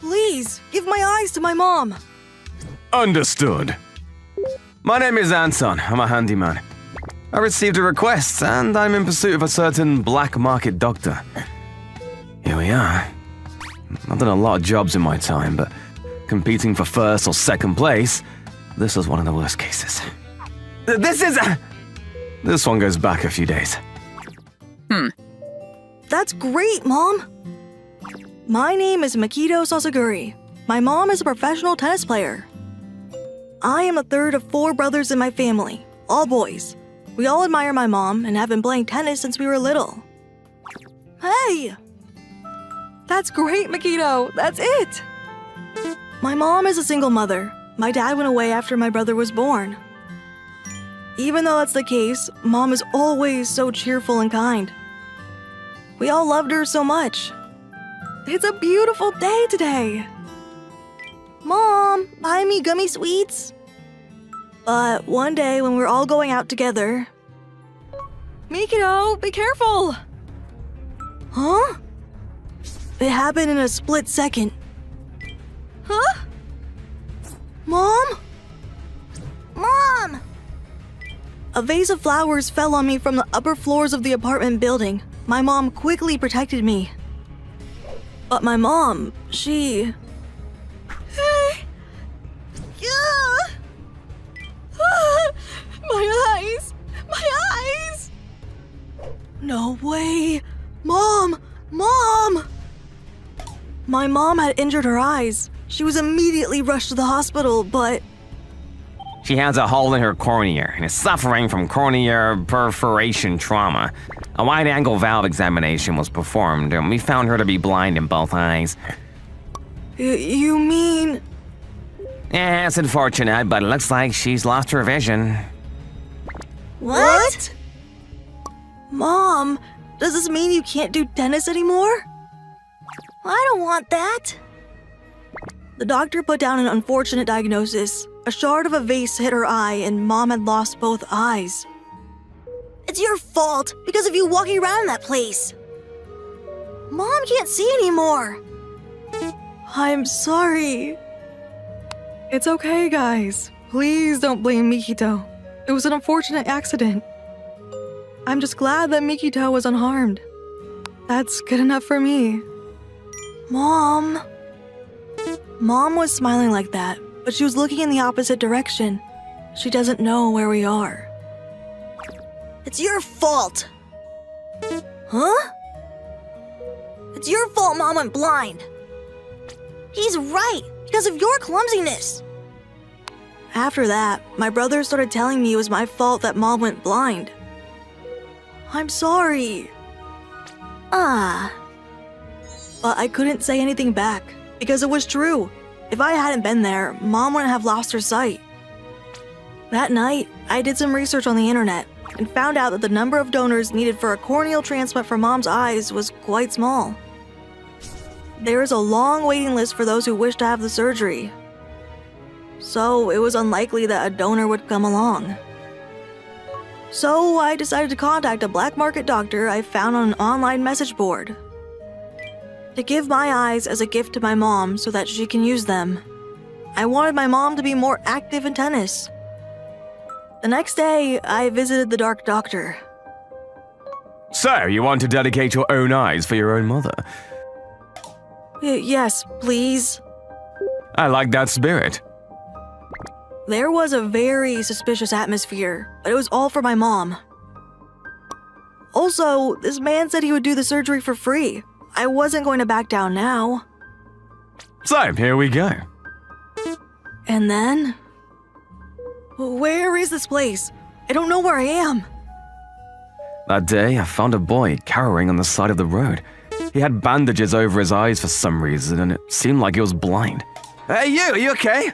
Please, give my eyes to my mom. Understood. My name is Anton. I'm a handyman. I received a request, and I'm in pursuit of a certain black market doctor. Here we are. I've done a lot of jobs in my time, but competing for first or second place, this was one of the worst cases. This one goes back a few days. That's great, Mom. My name is Makito Sasaguri. My mom is a professional tennis player. I am the third of 4 brothers in my family, all boys. We all admire my mom and have been playing tennis since we were little. Hey! That's great, Makito. That's it! My mom is a single mother. My dad went away after my brother was born. Even though that's the case, Mom is always so cheerful and kind. We all loved her so much. It's a beautiful day today. Mom, buy me gummy sweets. But one day when we're all going out together... Mikito, be careful! Huh? It happened in a split second. Huh? Mom? Mom! A vase of flowers fell on me from the upper floors of the apartment building. My mom quickly protected me. But my mom, she... My eyes! My eyes! No way! Mom! Mom! My mom had injured her eyes. She was immediately rushed to the hospital, but... She has a hole in her cornea and is suffering from corneal perforation trauma. A wide-angle valve examination was performed, and we found her to be blind in both eyes. You mean... Yeah, it's unfortunate, but it looks like she's lost her vision. What? Mom, does this mean you can't do tennis anymore? I don't want that. The doctor put down an unfortunate diagnosis. A shard of a vase hit her eye and Mom had lost both eyes. It's your fault because of you walking around in that place. Mom can't see anymore. I'm sorry. It's okay, guys. Please don't blame Mikito. It was an unfortunate accident. I'm just glad that Mikito was unharmed. That's good enough for me. Mom. Mom was smiling like that, but she was looking in the opposite direction. She doesn't know where we are. It's your fault. Huh? It's your fault Mom went blind. He's right, because of your clumsiness. After that, my brother started telling me it was my fault that Mom went blind. I'm sorry. But I couldn't say anything back, because it was true. If I hadn't been there, Mom wouldn't have lost her sight. That night, I did some research on the internet and found out that the number of donors needed for a corneal transplant for Mom's eyes was quite small. There is a long waiting list for those who wish to have the surgery. So it was unlikely that a donor would come along. So I decided to contact a black market doctor I found on an online message board. To give my eyes as a gift to my mom so that she can use them. I wanted my mom to be more active in tennis. The next day, I visited the dark doctor. So, you want to dedicate your own eyes for your own mother? Yes, please. I like that spirit. There was a very suspicious atmosphere, but it was all for my mom. Also, this man said he would do the surgery for free. I wasn't going to back down now. So, here we go. And then... Where is this place? I don't know where I am. That day, I found a boy cowering on the side of the road. He had bandages over his eyes for some reason, and it seemed like he was blind. Hey, you! Are you okay?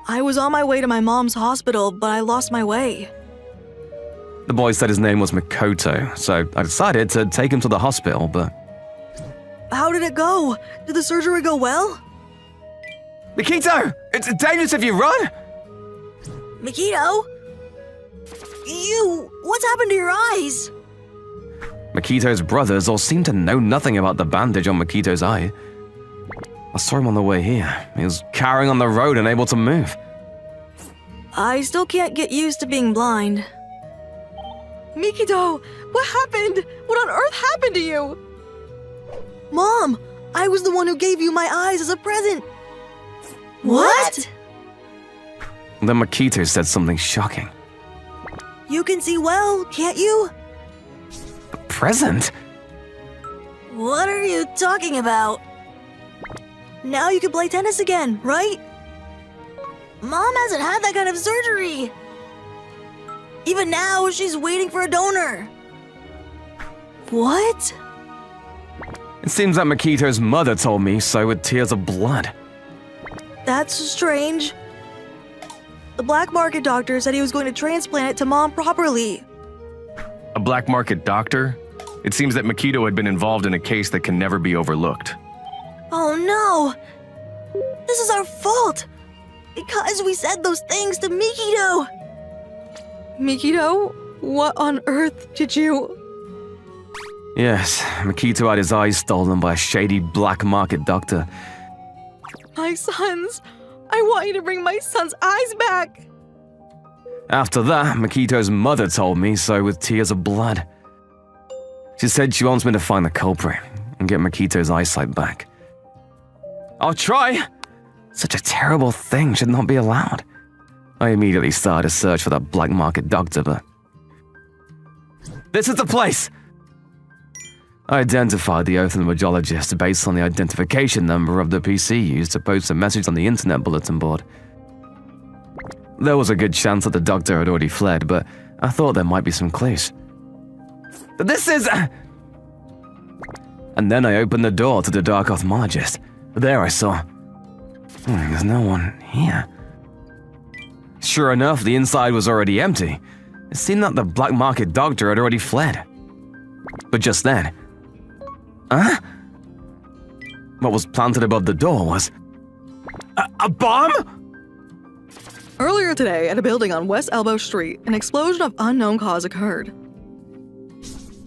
I was on my way to my mom's hospital, but I lost my way. The boy said his name was Makoto, so I decided to take him to the hospital, but... How did it go? Did the surgery go well? Makito! It's dangerous if you run! Makito? What's happened to your eyes? Makito's brothers all seem to know nothing about the bandage on Makito's eye. I saw him on the way here. He was carrying on the road and able to move. I still can't get used to being blind. Mikito, what happened? What on earth happened to you? Mom, I was the one who gave you my eyes as a present. What? Then Makito said something shocking. You can see well, can't you? A present? What are you talking about? Now you can play tennis again, right? Mom hasn't had that kind of surgery. Even now, she's waiting for a donor. What? It seems that Makito's mother told me so with tears of blood. That's strange. The black market doctor said he was going to transplant it to Mom properly. A black market doctor? It seems that Makito had been involved in a case that can never be overlooked. Oh no! This is our fault! Because we said those things to Mikito! Mikito? What on earth did you... Yes, Makito had his eyes stolen by a shady black market doctor. My sons! I want you to bring my son's eyes back! After that, Makito's mother told me so with tears of blood. She said she wants me to find the culprit and get Makito's eyesight back. I'll try! Such a terrible thing should not be allowed. I immediately started a search for that black market doctor, but... This is the place! I identified the ophthalmologist based on the identification number of the PC used to post a message on the internet bulletin board. There was a good chance that the doctor had already fled, but I thought there might be some clues. This is... And then I opened the door to the dark ophthalmologist. There I saw... there's no one here. Sure enough, the inside was already empty. It seemed that the black market doctor had already fled. But just then... Huh? What was planted above the door was... A bomb?! Earlier today, at a building on West Elbow Street, an explosion of unknown cause occurred.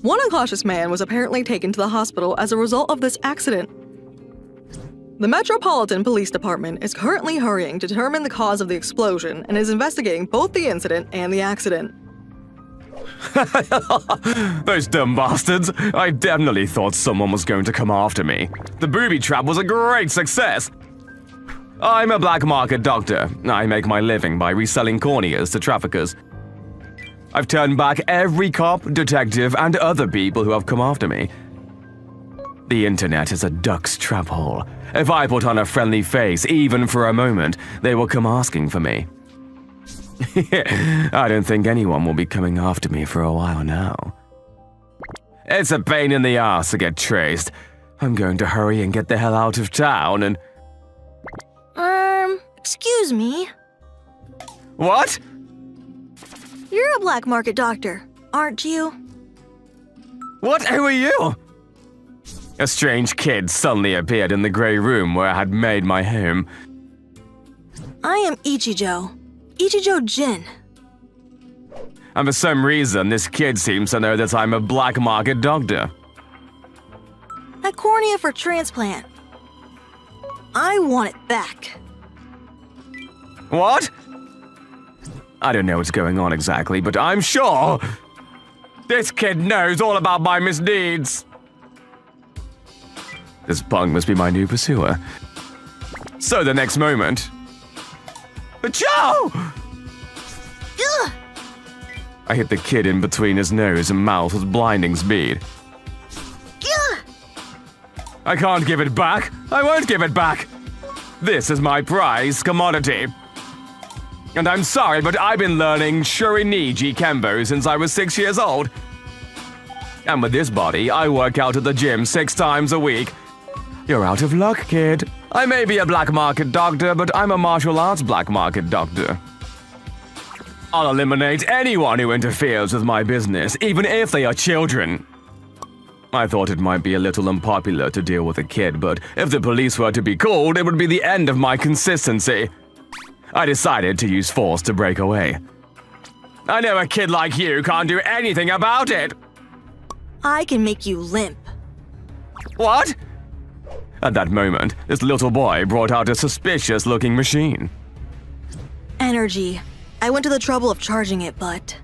One unconscious man was apparently taken to the hospital as a result of this accident. The Metropolitan Police Department is currently hurrying to determine the cause of the explosion and is investigating both the incident and the accident. Those dumb bastards. I definitely thought someone was going to come after me. The booby trap was a great success. I'm a black market doctor. I make my living by reselling corneas to traffickers. I've turned back every cop, detective, and other people who have come after me. The internet is a duck's trap hole. If I put on a friendly face, even for a moment, they will come asking for me. I don't think anyone will be coming after me for a while now. It's a pain in the ass to get traced. I'm going to hurry and get the hell out of town and... Excuse me. What? You're a black market doctor, aren't you? What? Who are you? A strange kid suddenly appeared in the grey room where I had made my home. I am Ichijo. Ichijo Jin. And for some reason, this kid seems to know that I'm a black market doctor. That cornea for transplant. I want it back. What? I don't know what's going on exactly, but I'm sure this kid knows all about my misdeeds. This punk must be my new pursuer. So the next moment... Joe! Ugh! I hit the kid in between his nose and mouth with blinding speed. Ugh! I can't give it back. I won't give it back. This is my prized commodity. And I'm sorry, but I've been learning Shoriniji Kembo since I was 6 years old. And with this body, I work out at the gym 6 times a week. You're out of luck, kid. I may be a black market doctor, but I'm a martial arts black market doctor. I'll eliminate anyone who interferes with my business, even if they are children. I thought it might be a little unpopular to deal with a kid, but if the police were to be called, it would be the end of my consistency. I decided to use force to break away. I know a kid like you can't do anything about it. I can make you limp. What? At that moment, this little boy brought out a suspicious-looking machine. Energy. I went to the trouble of charging it, but...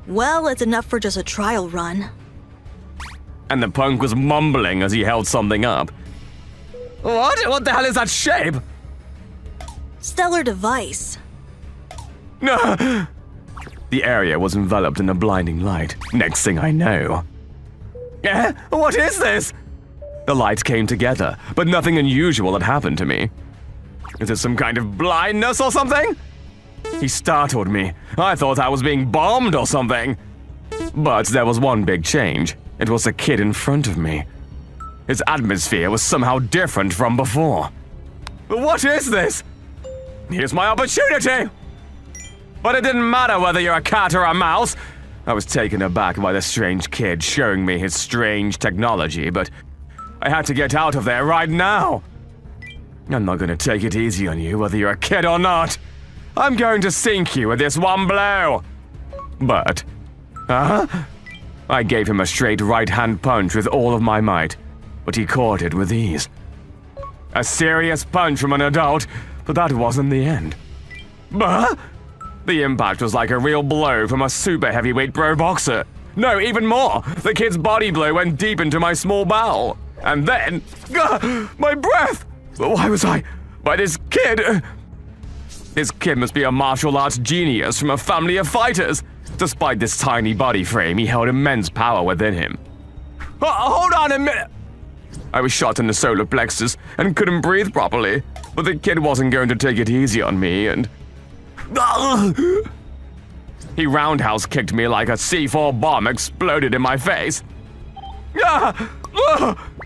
well, it's enough for just a trial run. And the punk was mumbling as he held something up. What? What the hell is that shape? Stellar device. No! The area was enveloped in a blinding light. Next thing I know... What is this? The lights came together, but nothing unusual had happened to me. Is it some kind of blindness or something? He startled me. I thought I was being bombed or something. But there was one big change. It was the kid in front of me. His atmosphere was somehow different from before. What is this? Here's my opportunity! But it didn't matter whether you're a cat or a mouse. I was taken aback by the strange kid showing me his strange technology, but I had to get out of there right now. I'm not gonna take it easy on you whether you're a kid or not. I'm going to sink you with this one blow. But, I gave him a straight right-hand punch with all of my might, but he caught it with ease. A serious punch from an adult, but that wasn't the end. But the impact was like a real blow from a super heavyweight pro boxer. No, even more. The kid's body blow went deep into my small bowel. And then, my breath! Why was I by this kid? This kid must be a martial arts genius from a family of fighters. Despite this tiny body frame, he held immense power within him. Hold on a minute! I was shot in the solar plexus and couldn't breathe properly, but the kid wasn't going to take it easy on me and... He roundhouse kicked me like a C4 bomb exploded in my face.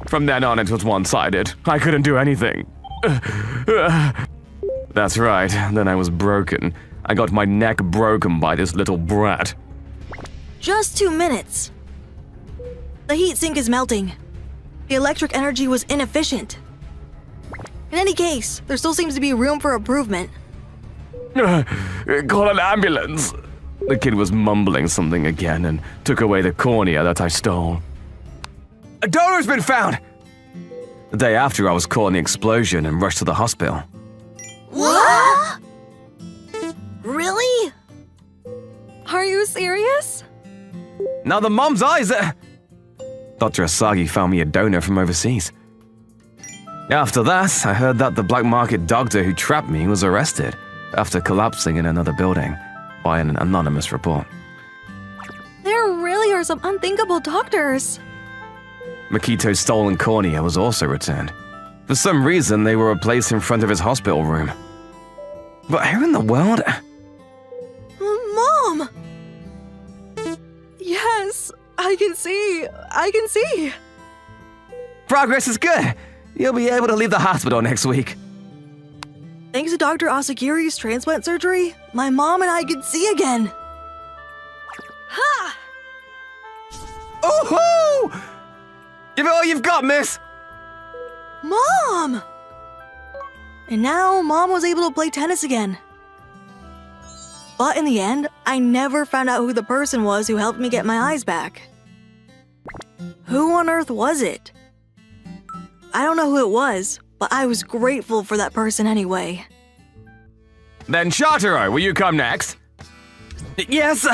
From then on, it was one-sided. I couldn't do anything. That's right, then I was broken. I got my neck broken by this little brat. Just 2 minutes. The heat sink is melting. The electric energy was inefficient. In any case, there still seems to be room for improvement. Call an ambulance. The kid was mumbling something again and took away the cornea that I stole. A donor's been found! The day after, I was caught in the explosion and rushed to the hospital. What? Really? Are you serious? Now the mom's eyes... Dr. Asagi found me a donor from overseas. After that, I heard that the black market doctor who trapped me was arrested after collapsing in another building by an anonymous report. There really are some unthinkable doctors. Makito's stolen cornea was also returned. For some reason, they were replaced in front of his hospital room. But how in the world? Mom! Yes, I can see. Progress is good. You'll be able to leave the hospital next week. Thanks to Dr. Asagiri's transplant surgery, my mom and I can see again. Ha! Ooh-hoo! Give it all you've got, miss! Mom! And now Mom was able to play tennis again. But in the end, I never found out who the person was who helped me get my eyes back. Who on earth was it? I don't know who it was, but I was grateful for that person anyway. Then Shataro, will you come next? Yes!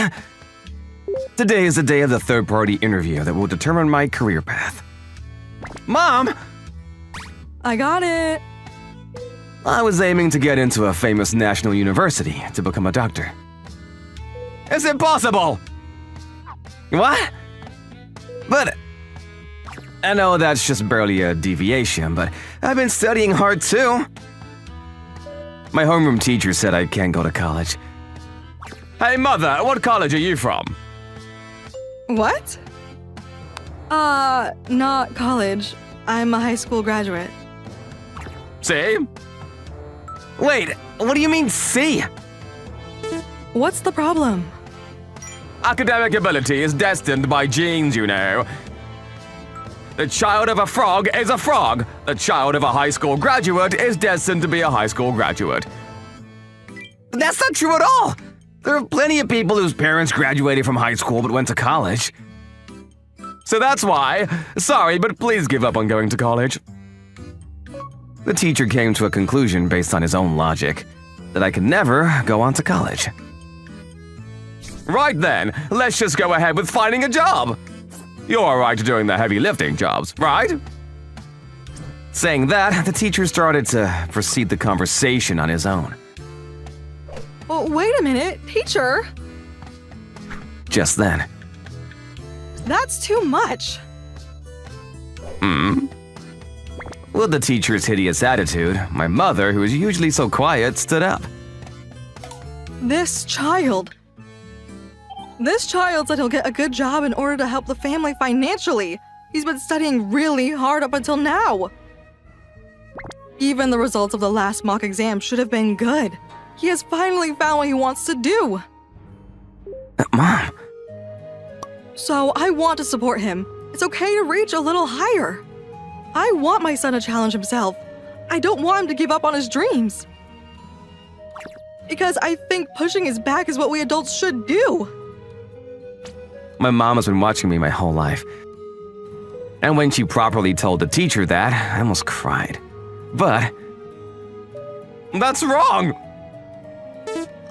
Today is the day of the third-party interview that will determine my career path. Mom! I got it. I was aiming to get into a famous national university to become a doctor. It's impossible! What? But... I know that's just barely a deviation, but I've been studying hard too. My homeroom teacher said I can't go to college. Hey mother, what college are you from? What? Not college. I'm a high school graduate. See? Wait, what do you mean see? What's the problem? Academic ability is destined by genes, you know. The child of a frog is a frog. The child of a high school graduate is destined to be a high school graduate. But that's not true at all. There are plenty of people whose parents graduated from high school but went to college. So that's why. Sorry, but please give up on going to college. The teacher came to a conclusion based on his own logic that I could never go on to college. Right then, let's just go ahead with finding a job. You're alright doing the heavy lifting jobs, right? Saying that, the teacher started to proceed the conversation on his own. Well, wait a minute, teacher. Just then, That's too much. with the teacher's hideous attitude, my mother, who is usually so quiet, stood up. This child said he'll get a good job in order to help the family financially. He's been studying really hard up until now. Even the results of the last mock exam should have been good. He has finally found what he wants to do. Mom, So I want to support him. It's okay to reach a little higher. I want my son to challenge himself. I don't want him to give up on his dreams. Because I think pushing his back is what we adults should do. my mom has been watching me my whole life. And when she properly told the teacher that, I almost cried. But that's wrong!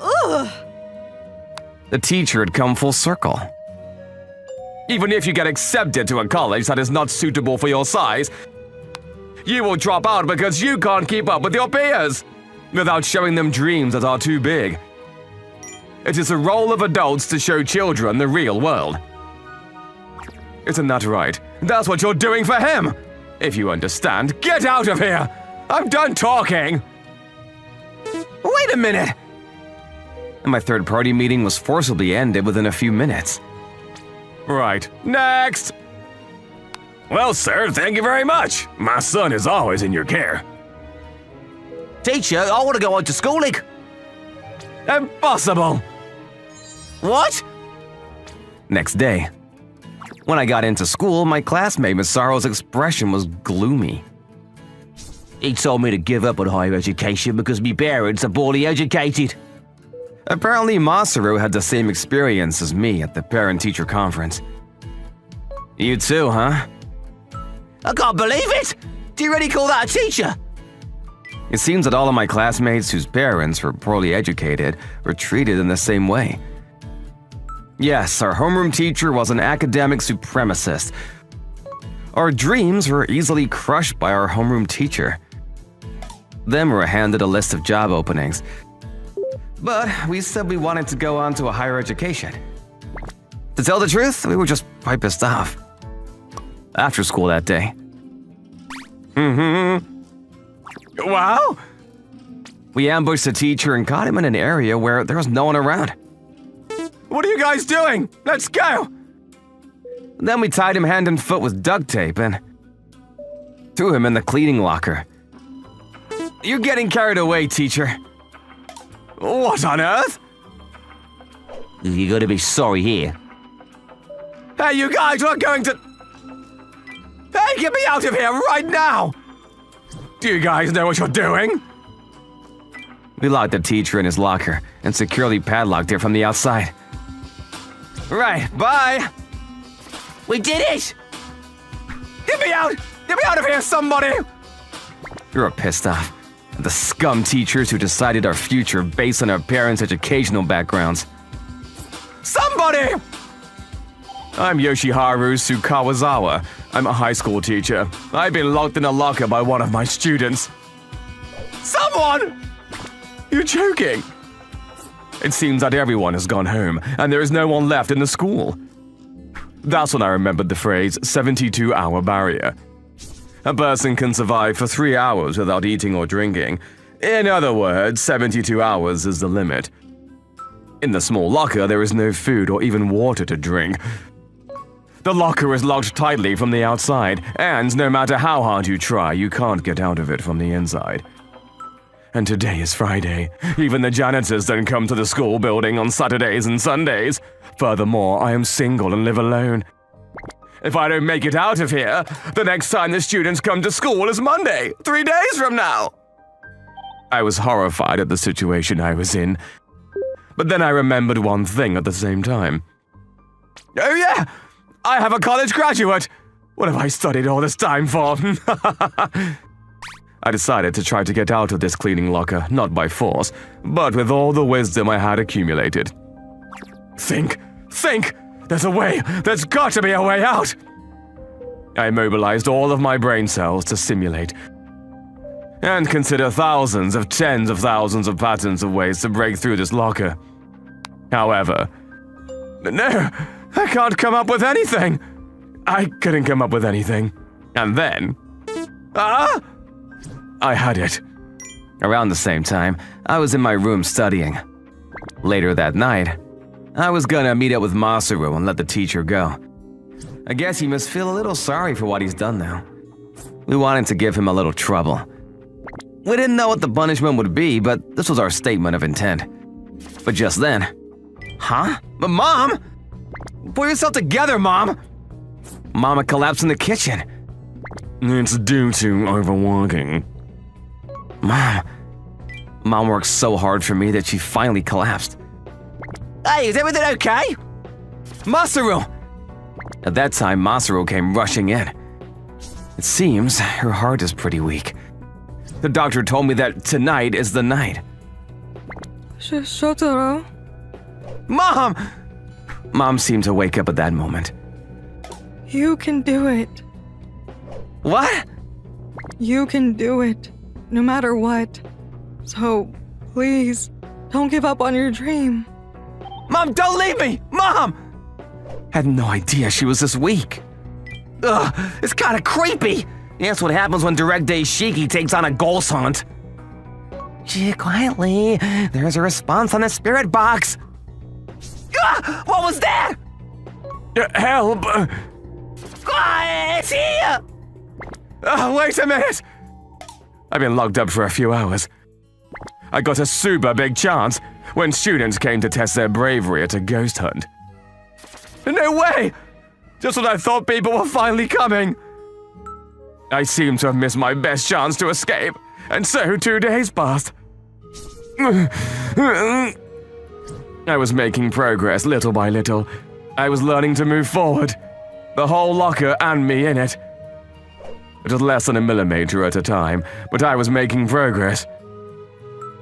Ugh. The teacher had come full circle. Even if you get accepted to a college that is not suitable for your size, you will drop out because you can't keep up with your peers without showing them dreams that are too big. It is the role of adults to show children the real world. Isn't that right? That's what you're doing for him! If you understand, get out of here! I'm done talking! Wait a minute! And my third-party meeting was forcibly ended within a few minutes. Right, next! Well, sir, thank you very much. My son is always in your care. Teacher, I want to go on to schooling. Impossible! What? Next day, when I got into school, my classmate Masaro's expression was gloomy. He told me to give up on higher education because me parents are poorly educated. Apparently, Masaru had the same experience as me at the parent-teacher conference. You too, huh? I can't believe it! Do you really call that a teacher? It seems that all of my classmates whose parents were poorly educated were treated in the same way. Yes, our homeroom teacher was an academic supremacist. Our dreams were easily crushed by our homeroom teacher. Then we were handed a list of job openings. But we said we wanted to go on to a higher education. To tell the truth, we were just quite pissed off. After school that day. Wow! We ambushed the teacher and caught him in an area where there was no one around. What are you guys doing? Let's go! Then we tied him hand and foot with duct tape and threw him in the cleaning locker. You're getting carried away, teacher. What on earth? You're gonna be sorry here. Hey, you guys are going to... Hey, get me out of here right now! Do you guys know what you're doing? We locked the teacher in his locker and securely padlocked it from the outside. Right, bye! We did it! Get me out! Get me out of here, somebody! We were pissed off at the scum teachers who decided our future based on our parents' educational backgrounds. Somebody! I'm Yoshiharu Sukawazawa. I'm a high school teacher. I've been locked in a locker by one of my students. Someone! You're joking. It seems that everyone has gone home, and there is no one left in the school. That's when I remembered the phrase 72-hour barrier. A person can survive for 3 hours without eating or drinking. In other words, 72 hours is the limit. In the small locker, there is no food or even water to drink. The locker is locked tightly from the outside, and no matter how hard you try, you can't get out of it from the inside. And today is Friday. Even the janitors don't come to the school building on Saturdays and Sundays. Furthermore, I am single and live alone. If I don't make it out of here, the next time the students come to school is Monday, 3 days from now. I was horrified at the situation I was in. But then I remembered one thing at the same time. Oh yeah! I have a college graduate! What have I studied all this time for? I decided to try to get out of this cleaning locker, not by force, but with all the wisdom I had accumulated. Think! There's a way! There's got to be a way out! I mobilized all of my brain cells to simulate and consider thousands of tens of thousands of patterns of ways to break through this locker. However, no, I can't come up with anything. I couldn't come up with anything. And then, I had it. Around the same time, I was in my room studying. Later that night, I was gonna meet up with Masaru and let the teacher go. I guess he must feel a little sorry for what he's done now. We wanted to give him a little trouble. We didn't know what the punishment would be, but this was our statement of intent. But just then, But Mom! Pull yourself together, Mom! Mama collapsed in the kitchen. It's due to overworking. Mom worked so hard for me that she finally collapsed. Hey, is everything okay? Masaru! At that time, Masaru came rushing in. It seems her heart is pretty weak. The doctor told me that tonight is the night. Shotaro? Mom! Mom seemed to wake up at that moment. You can do it. What? You can do it, no matter what. So, please, don't give up on your dream. Mom, don't leave me! Mom! Had no idea she was this weak. Ugh, it's kinda creepy. That's what happens when Direct Day Shiki takes on a ghost hunt. Quietly, there's a response on the spirit box. Ah, what was that? Help! It's here! Wait a minute! I've been locked up for a few hours. I got a super big chance when students came to test their bravery at a ghost hunt. No way! Just when I thought people were finally coming. I seem to have missed my best chance to escape, and so 2 days passed. I was making progress little by little. I was learning to move forward. The whole locker and me in it. It was less than a millimeter at a time, but I was making progress.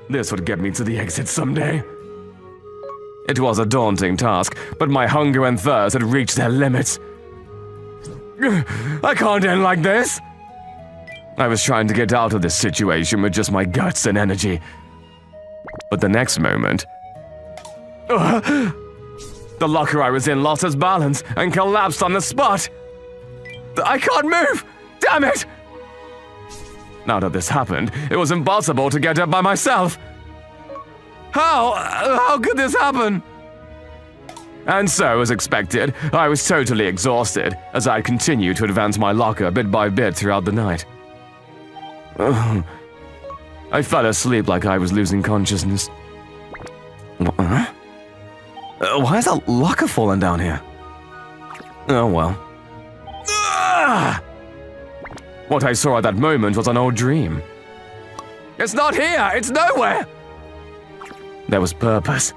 This would get me to the exit someday. It was a daunting task, but my hunger and thirst had reached their limits. I can't end like this. I was trying to get out of this situation with just my guts and energy. But the next moment, the locker I was in lost its balance and collapsed on the spot. I can't move! Damn it! Now that this happened, it was impossible to get up by myself. How could this happen? And so, as expected, I was totally exhausted as I continued to advance my locker bit by bit throughout the night. I fell asleep like I was losing consciousness. Why is that locker falling down here? Oh well. What I saw at that moment was an old dream. It's not here! It's nowhere! There was purpose.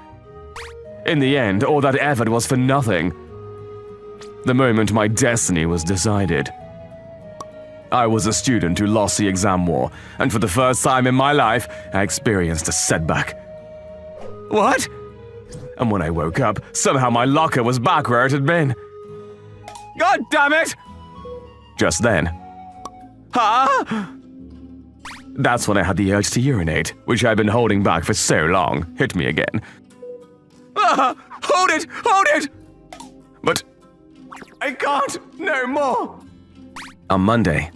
In the end, all that effort was for nothing. The moment my destiny was decided. I was a student who lost the exam war, and for the first time in my life, I experienced a setback. What? And when I woke up, somehow my locker was back where it had been. God damn it! Just then. That's when I had the urge to urinate, which I'd been holding back for so long, hit me again. Hold it! Hold it! But I can't no more. On Monday.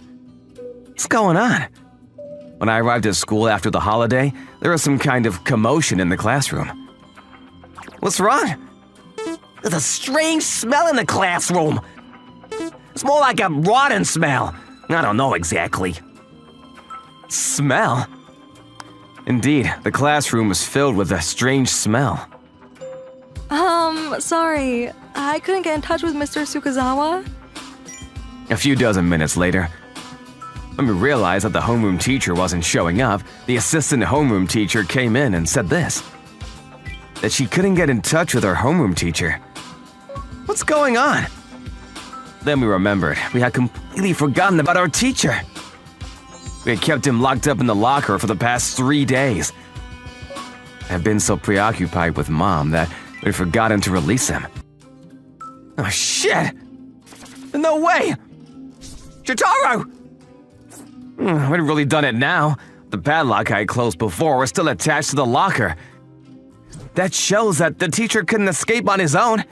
What's going on? When I arrived at school after the holiday, there was some kind of commotion in the classroom. What's wrong? There's a strange smell in the classroom. It's more like a rotten smell. I don't know exactly. Smell? Indeed, the classroom was filled with a strange smell. Sorry. I couldn't get in touch with Mr. Sukazawa. A few dozen minutes later, when we realized that the homeroom teacher wasn't showing up, the assistant homeroom teacher came in and said this. That she couldn't get in touch with her homeroom teacher. What's going on? Then we remembered we had completely forgotten about our teacher. We had kept him locked up in the locker for the past 3 days. I had been so preoccupied with Mom that we'd forgotten to release him. Oh shit! No way! Shotaro! We'd really done it now. The padlock I had closed before was still attached to the locker. That shows that the teacher couldn't escape on his own.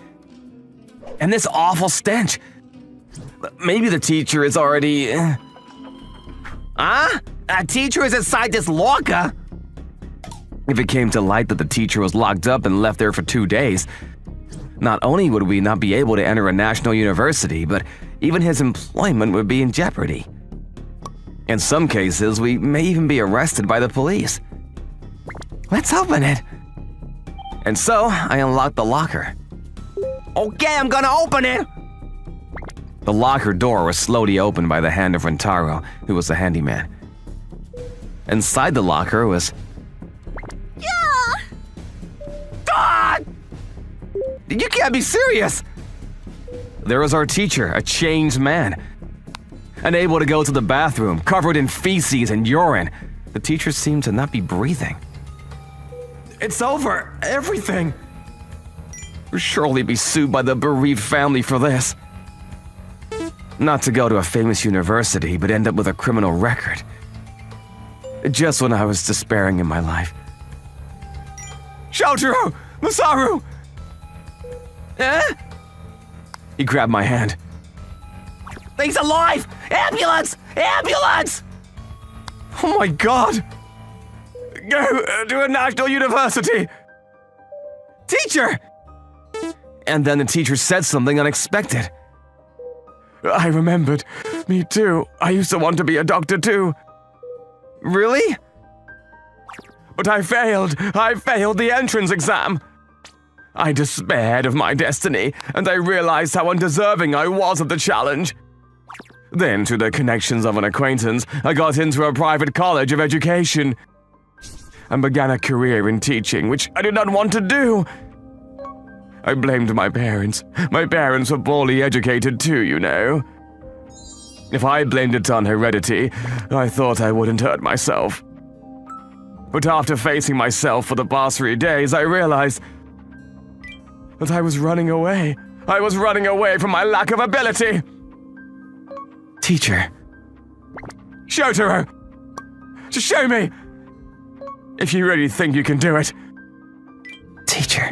And this awful stench. Maybe the teacher is already... Huh? A teacher is inside this locker? If it came to light that the teacher was locked up and left there for 2 days, not only would we not be able to enter a national university, but even his employment would be in jeopardy. In some cases, we may even be arrested by the police. Let's open it. And so, I unlocked the locker. Okay, I'm gonna open it! The locker door was slowly opened by the hand of Rentaro, who was the handyman. Inside the locker was... God! You can't be serious! There was our teacher, a changed man. Unable to go to the bathroom, covered in feces and urine. The teacher seemed to not be breathing. It's over, everything. We'll surely be sued by the bereaved family for this. Not to go to a famous university, but end up with a criminal record. Just when I was despairing in my life. Shotaro! Masaru! Eh? He grabbed my hand. He's alive! Ambulance! Ambulance! Oh my god! Go to a national university! Teacher! And then the teacher said something unexpected. I remembered. Me too. I used to want to be a doctor too. Really? But I failed. I failed the entrance exam. I despaired of my destiny, and I realized how undeserving I was of the challenge. Then, through the connections of an acquaintance, I got into a private college of education and began a career in teaching, which I did not want to do. I blamed my parents. My parents were poorly educated too, you know. If I blamed it on heredity, I thought I wouldn't hurt myself. But after facing myself for the past 3 days, I realized that I was running away. I was running away from my lack of ability. Teacher. Shotaro! Just show me! If you really think you can do it. Teacher.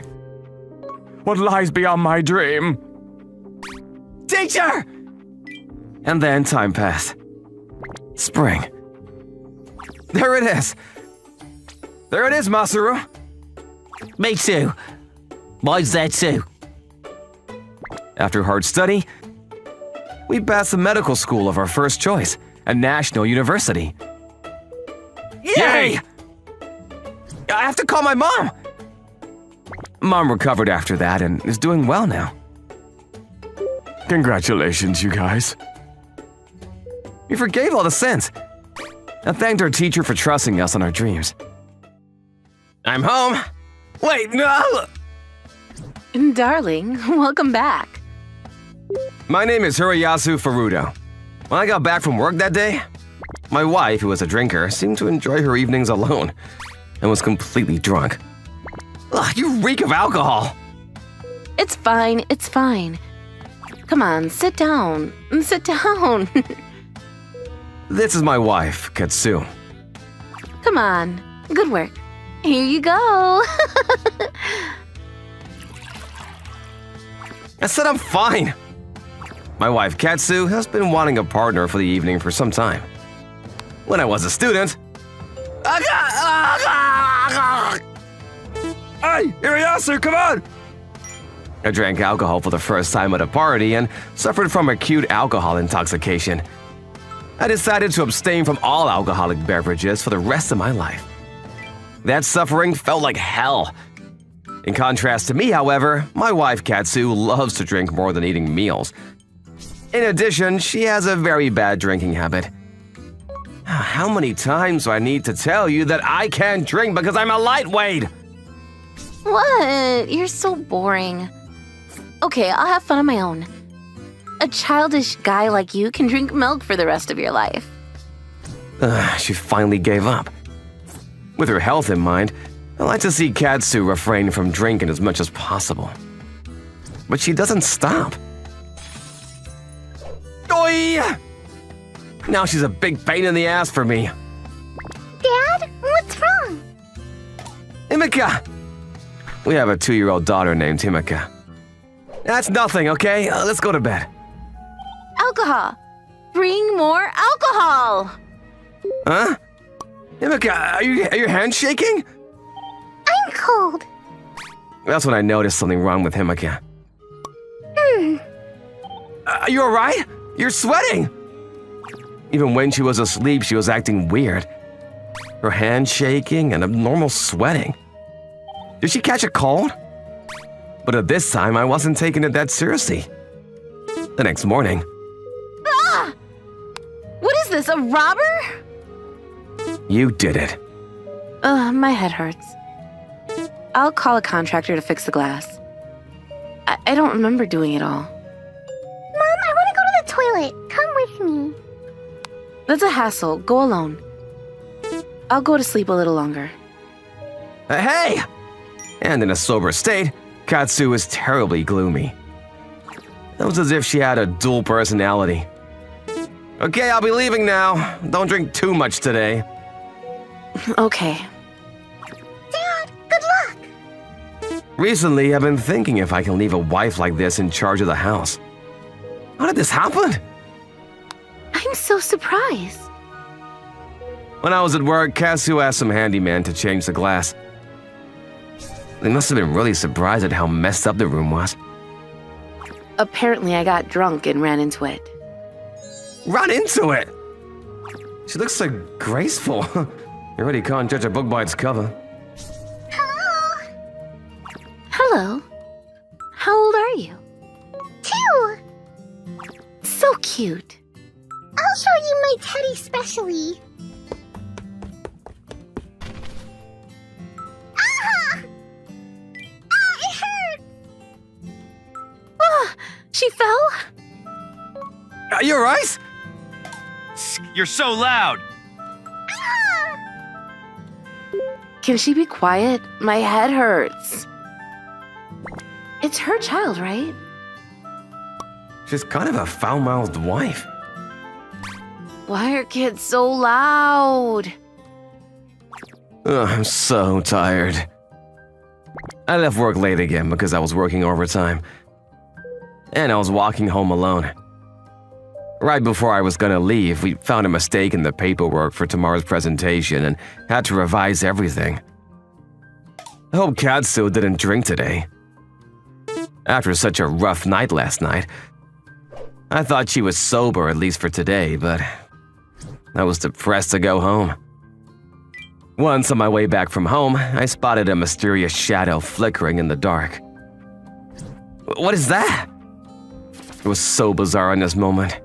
What lies beyond my dream? Teacher! And then time passed. Spring. There it is. There it is, Masaru. Me too. Mine's there too. After hard study, we passed the medical school of our first choice, a national university. Yay! I have to call my mom. Mom recovered after that and is doing well now. Congratulations, you guys. We forgave all the sins and thanked our teacher for trusting us on our dreams. I'm home. Wait, no! Darling, welcome back. My name is Hiroyasu Furuto. When I got back from work that day, my wife, who was a drinker, seemed to enjoy her evenings alone and was completely drunk. Ugh, you reek of alcohol. It's fine, it's fine. Come on, sit down. Sit down. This is my wife, Katsu. Come on, good work. Here you go. I said I'm fine. My wife, Katsu, has been wanting a partner for the evening for some time. When I was a student... Hey, Hiroyasu, come on! I drank alcohol for the first time at a party and suffered from acute alcohol intoxication. I decided to abstain from all alcoholic beverages for the rest of my life. That suffering felt like hell. In contrast to me, however, my wife Katsu loves to drink more than eating meals. In addition, she has a very bad drinking habit. How many times do I need to tell you that I can't drink because I'm a lightweight? What? You're so boring. Okay, I'll have fun on my own. A childish guy like you can drink milk for the rest of your life. She finally gave up. With her health in mind, I like to see Katsu refrain from drinking as much as possible. But she doesn't stop. Oi! Now she's a big pain in the ass for me. Dad, what's wrong? Himika! We have a 2-year-old daughter named Himika. That's nothing, okay? Let's go to bed. Alcohol. Bring more alcohol. Huh? Himika, are your hands shaking? I'm cold. That's when I noticed something wrong with Himika. Are you alright? You're sweating! Even when she was asleep, she was acting weird. Her hands shaking and abnormal sweating. Did she catch a cold? But at this time, I wasn't taking it that seriously. The next morning, Ah! What is this, a robber? you did it. My head hurts. I'll call a contractor to fix the glass. I don't remember doing it all. Mom, I want to go to the toilet. Come with me. That's a hassle. Go alone. I'll go to sleep a little longer. Hey! And in a sober state, Katsu was terribly gloomy. It was as if she had a dual personality. Okay, I'll be leaving now. Don't drink too much today. Okay. Dad, good luck. Recently, I've been thinking if I can leave a wife like this in charge of the house. How did this happen? I'm so surprised. When I was at work, Katsu asked some handyman to change the glass. They must have been really surprised at how messed up the room was. Apparently, I got drunk and ran into it. Run into it! She looks so graceful. You really can't judge a book by its cover. Hello. Hello. How old are you? 2. So cute. I'll show you my teddy specially. Ah! Ah, it hurt. Ah, she fell? Are you alright? You're so loud. Can she be quiet? My head hurts. It's her child, right? She's kind of a foul-mouthed wife. Why are kids so loud? I'm so tired. I left work late again because I was working overtime. And I was walking home alone. Right before I was gonna leave, we found a mistake in the paperwork for tomorrow's presentation and had to revise everything. I hope Katsu didn't drink today. After such a rough night last night, I thought she was sober at least for today, but I was depressed to go home. Once on my way back from home, I spotted a mysterious shadow flickering in the dark. What is that? It was so bizarre in this moment.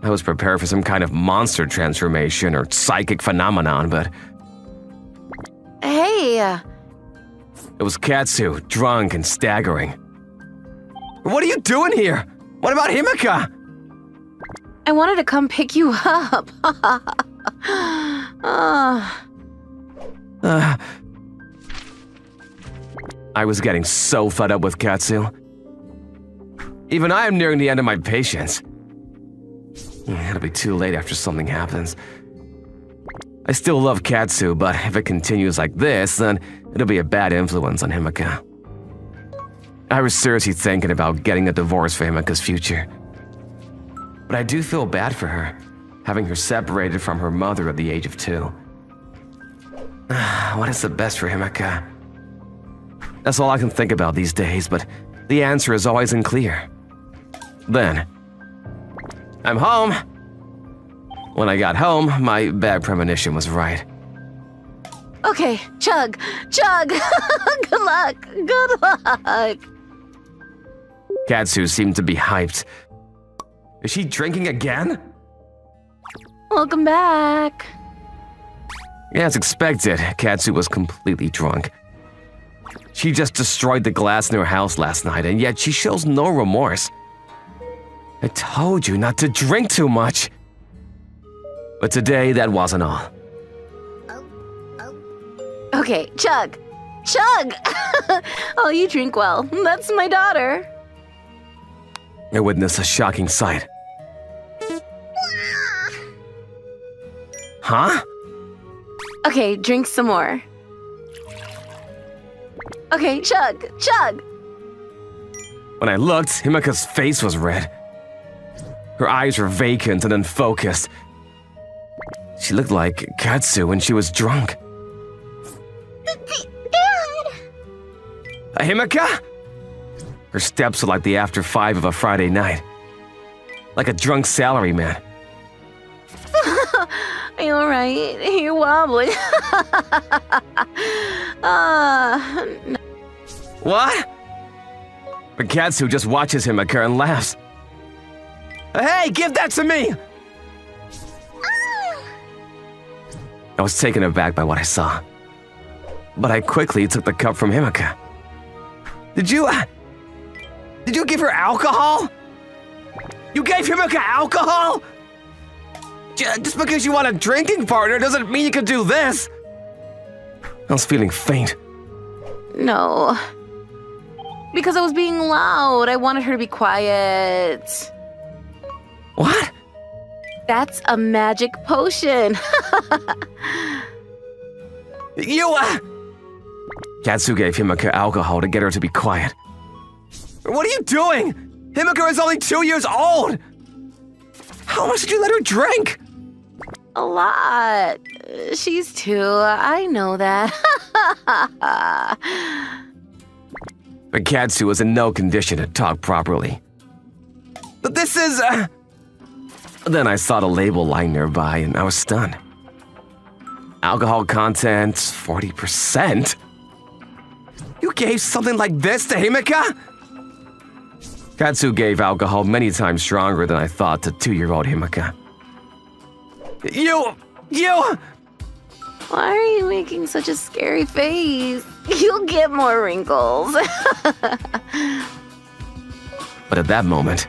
I was prepared for some kind of monster transformation or psychic phenomenon, but Hey, it was Katsu, drunk and staggering. What are you doing here? What about Himika? I wanted to come pick you up. I was getting so fed up with Katsu. Even I am nearing the end of my patience. It'll be too late after something happens. I still love Katsu, but if it continues like this, then it'll be a bad influence on Himika. I was seriously thinking about getting a divorce for Himika's future. But I do feel bad for her, having her separated from her mother at the age of 2. What is the best for Himika? That's all I can think about these days, but the answer is always unclear. Then, I'm home. When I got home, my bad premonition was right. Okay, chug, chug. Good luck, good luck. Katsu seemed to be hyped. Is she drinking again? Welcome back. As expected, Katsu was completely drunk. She just destroyed the glass in her house last night, and yet she shows no remorse. I told you not to drink too much. But today, that wasn't all. Okay, chug. Chug! Oh, you drink well. That's my daughter. I witnessed a shocking sight. Huh? Okay, drink some more. Okay, chug, chug. When I looked, Himeka's face was red. Her eyes were vacant and unfocused. She looked like Katsu when she was drunk. Dad! Himeka? Her steps were like the after 5 of a Friday night. Like a drunk salaryman. Are you alright? You're wobbling. No. What? But Katsu just watches Himeka and laughs. Hey, give that to me! I was taken aback by what I saw. But I quickly took the cup from Himeka. Did you give her alcohol? You gave Himeka alcohol? Just because you want a drinking partner doesn't mean you can do this. I was feeling faint. No. Because I was being loud. I wanted her to be quiet. What? That's a magic potion. Katsu gave Himeka alcohol to get her to be quiet. What are you doing? Himeka is only 2 years old! How much did you let her drink? A lot. She's 2. I know that. But Katsu was in no condition to talk properly. But this is, Then I saw the label lying nearby and I was stunned. Alcohol content, 40%? You gave something like this to Himeka? Katsu gave alcohol many times stronger than I thought to 2-year-old Himeka. You! Why are you making such a scary face? You'll get more wrinkles. But at that moment...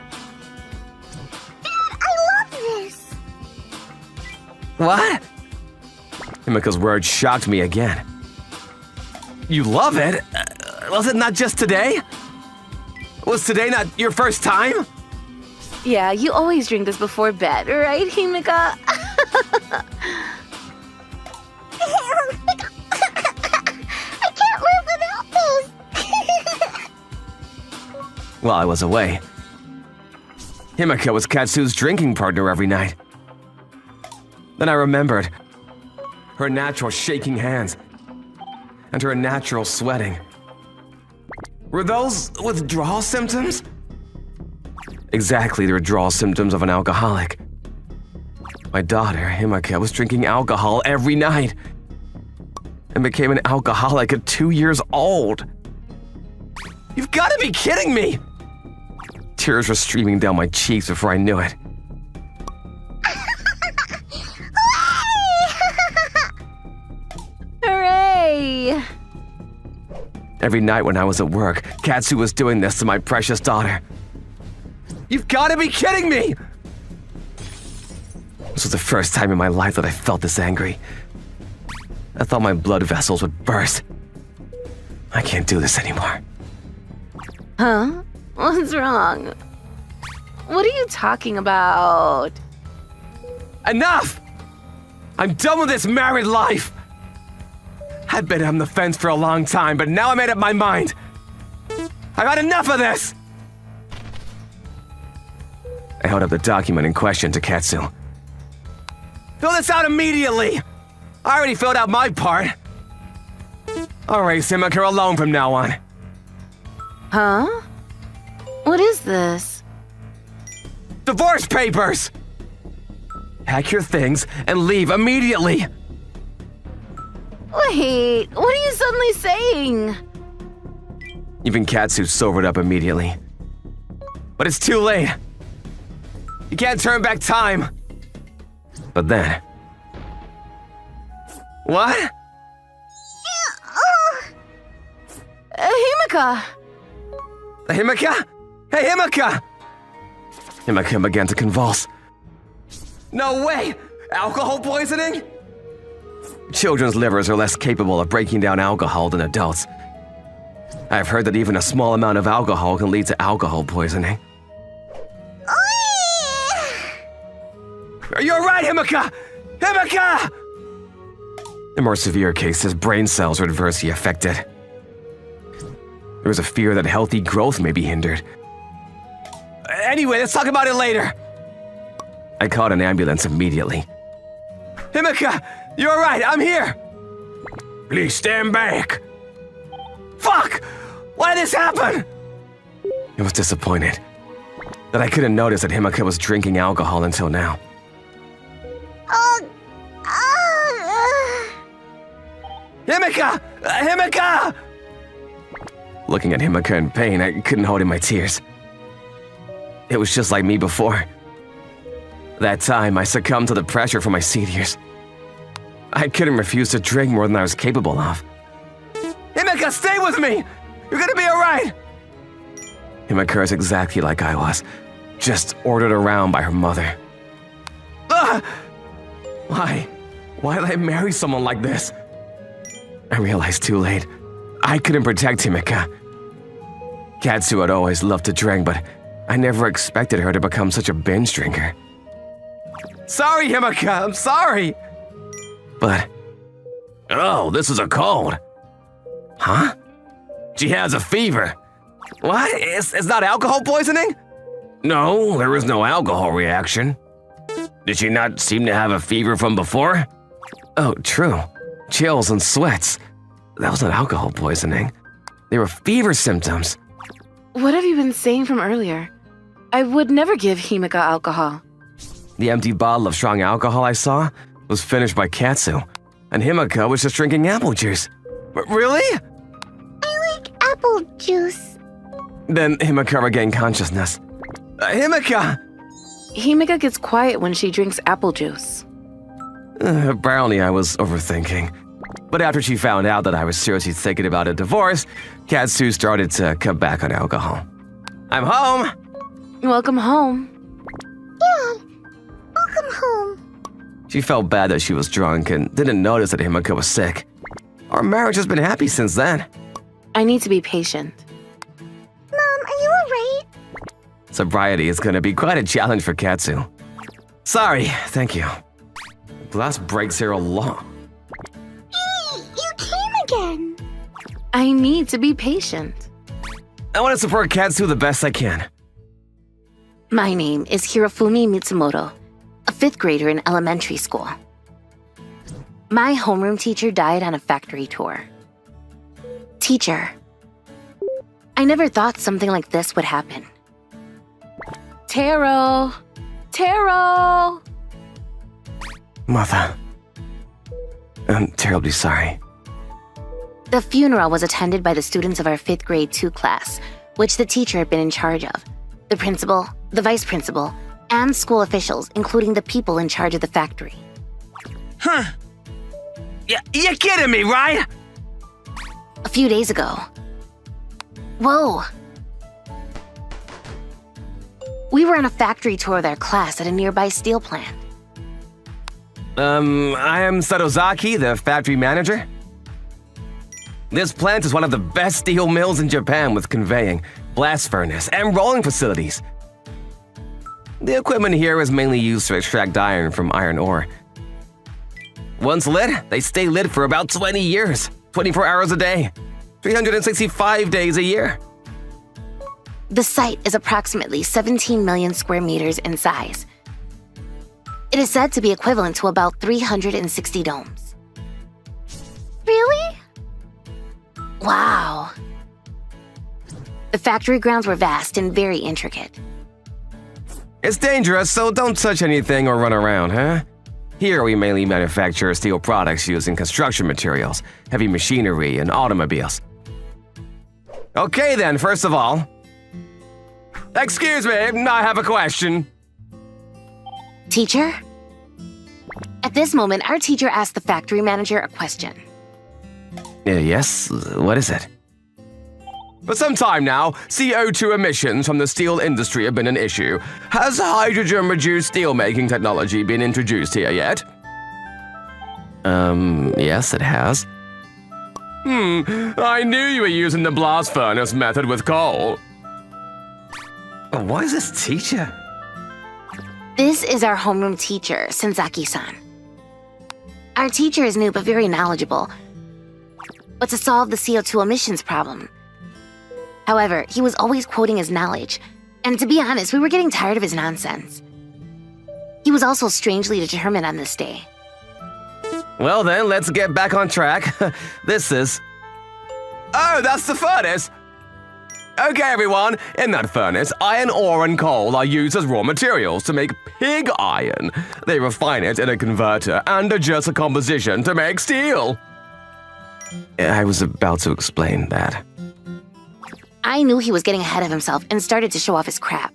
Dad, I love this! What? Himeka's words shocked me again. You love it? Was it not just today? Was today not your first time? Yeah, you always drink this before bed, right, Himeka? I can't live without this! While I was away, Himeka was Katsu's drinking partner every night. Then I remembered her natural shaking hands and her natural sweating. Were those withdrawal symptoms? Exactly the withdrawal symptoms of an alcoholic. My daughter, Himeka, was drinking alcohol every night and became an alcoholic at 2 years old. You've got to be kidding me! Tears were streaming down my cheeks before I knew it. Hooray! Every night when I was at work, Katsu was doing this to my precious daughter. You've got to be kidding me! This was the first time in my life that I felt this angry. I thought my blood vessels would burst. I can't do this anymore. Huh? What's wrong? What are you talking about? Enough! I'm done with this married life! I've been on the fence for a long time, but now I made up my mind. I've had enough of this! I held up the document in question to Katsu. Fill this out immediately! I already filled out my part. I'll raise Himeka alone from now on. Huh? What is this? Divorce papers! Pack your things and leave immediately! Wait, what are you suddenly saying? Even Katsu sobered up immediately. But it's too late. You can't turn back time. But then... What? Himeka! Himeka? Hey, Himeka! Himeka began to convulse. No way! Alcohol poisoning? Children's livers are less capable of breaking down alcohol than adults. I've heard that even a small amount of alcohol can lead to alcohol poisoning. Are you alright, Himeka? Himeka! In more severe cases, brain cells are adversely affected. There is a fear that healthy growth may be hindered. Anyway, let's talk about it later. I called an ambulance immediately. Himeka, you're alright, I'm here. Please stand back. Fuck! Why did this happen? I was disappointed that I couldn't notice that Himeka was drinking alcohol until now. Himeka! Himeka! Looking at Himeka in pain, I couldn't hold in my tears. It was just like me before. That time, I succumbed to the pressure from my seniors. I couldn't refuse to drink more than I was capable of. Himeka, stay with me! You're gonna be alright! Himeka is exactly like I was, just ordered around by her mother. Ugh! Why? Why did I marry someone like this? I realized too late. I couldn't protect Himeka. Katsu had always loved to drink, but I never expected her to become such a binge drinker. Sorry, Himeka, I'm sorry! But... Oh, this is a cold. Huh? She has a fever. What? It's not alcohol poisoning? No, there is no alcohol reaction. Did she not seem to have a fever from before? Oh, true. Chills and sweats. That was not alcohol poisoning. They were fever symptoms. What have you been saying from earlier? I would never give Himeka alcohol. The empty bottle of strong alcohol I saw was finished by Katsu, and Himeka was just drinking apple juice. Really? I like apple juice. Then Himeka regained consciousness. Himeka! Himeka gets quiet when she drinks apple juice. Apparently I was overthinking. But after she found out that I was seriously thinking about a divorce, Katsu started to cut back on alcohol. I'm home! Welcome home. Yeah, welcome home. She felt bad that she was drunk and didn't notice that Himeka was sick. Our marriage has been happy since then. I need to be patient. Mom, are you alright? Sobriety is gonna be quite a challenge for Katsu. Sorry, thank you. Glass breaks here a lot. Hey, you came again. I need to be patient. I want to support Katsu the best I can. My name is Hirofumi Mitsumoto, a 5th grader in elementary school. My homeroom teacher died on a factory tour. Teacher, I never thought something like this would happen. Taro! Taro! Mother, I'm terribly sorry. The funeral was attended by the students of our 5th grade 2 class, which the teacher had been in charge of. The principal, the vice principal, and school officials, including the people in charge of the factory. Huh. You're kidding me, right? A few days ago. Whoa. We were on a factory tour with our class at a nearby steel plant. I am Sadozaki, the factory manager. This plant is one of the best steel mills in Japan with conveying, blast furnace, and rolling facilities. The equipment here is mainly used to extract iron from iron ore. Once lit, they stay lit for about 20 years, 24 hours a day, 365 days a year. The site is approximately 17 million square meters in size. It is said to be equivalent to about 360 domes. Really? Wow. The factory grounds were vast and very intricate. It's dangerous, so don't touch anything or run around, huh? Here we mainly manufacture steel products used in construction materials, heavy machinery, and automobiles. Okay then, first of all. Excuse me, I have a question. Teacher? At this moment, our teacher asked the factory manager a question. Yes, what is it? For some time now, CO2 emissions from the steel industry have been an issue. Has hydrogen-reduced steelmaking technology been introduced here yet? Yes, it has. I knew you were using the blast furnace method with coal. Why is this teacher? This is our homeroom teacher, Senzaki-san. Our teacher is new but very knowledgeable. But to solve the CO2 emissions problem. However, he was always quoting his knowledge, and to be honest, we were getting tired of his nonsense. He was also strangely determined on this day. Well then, let's get back on track. This is... Oh, that's the furnace! Okay, everyone, in that furnace, iron ore and coal are used as raw materials to make pig iron. They refine it in a converter and adjust the composition to make steel. I was about to explain that. I knew he was getting ahead of himself and started to show off his crap.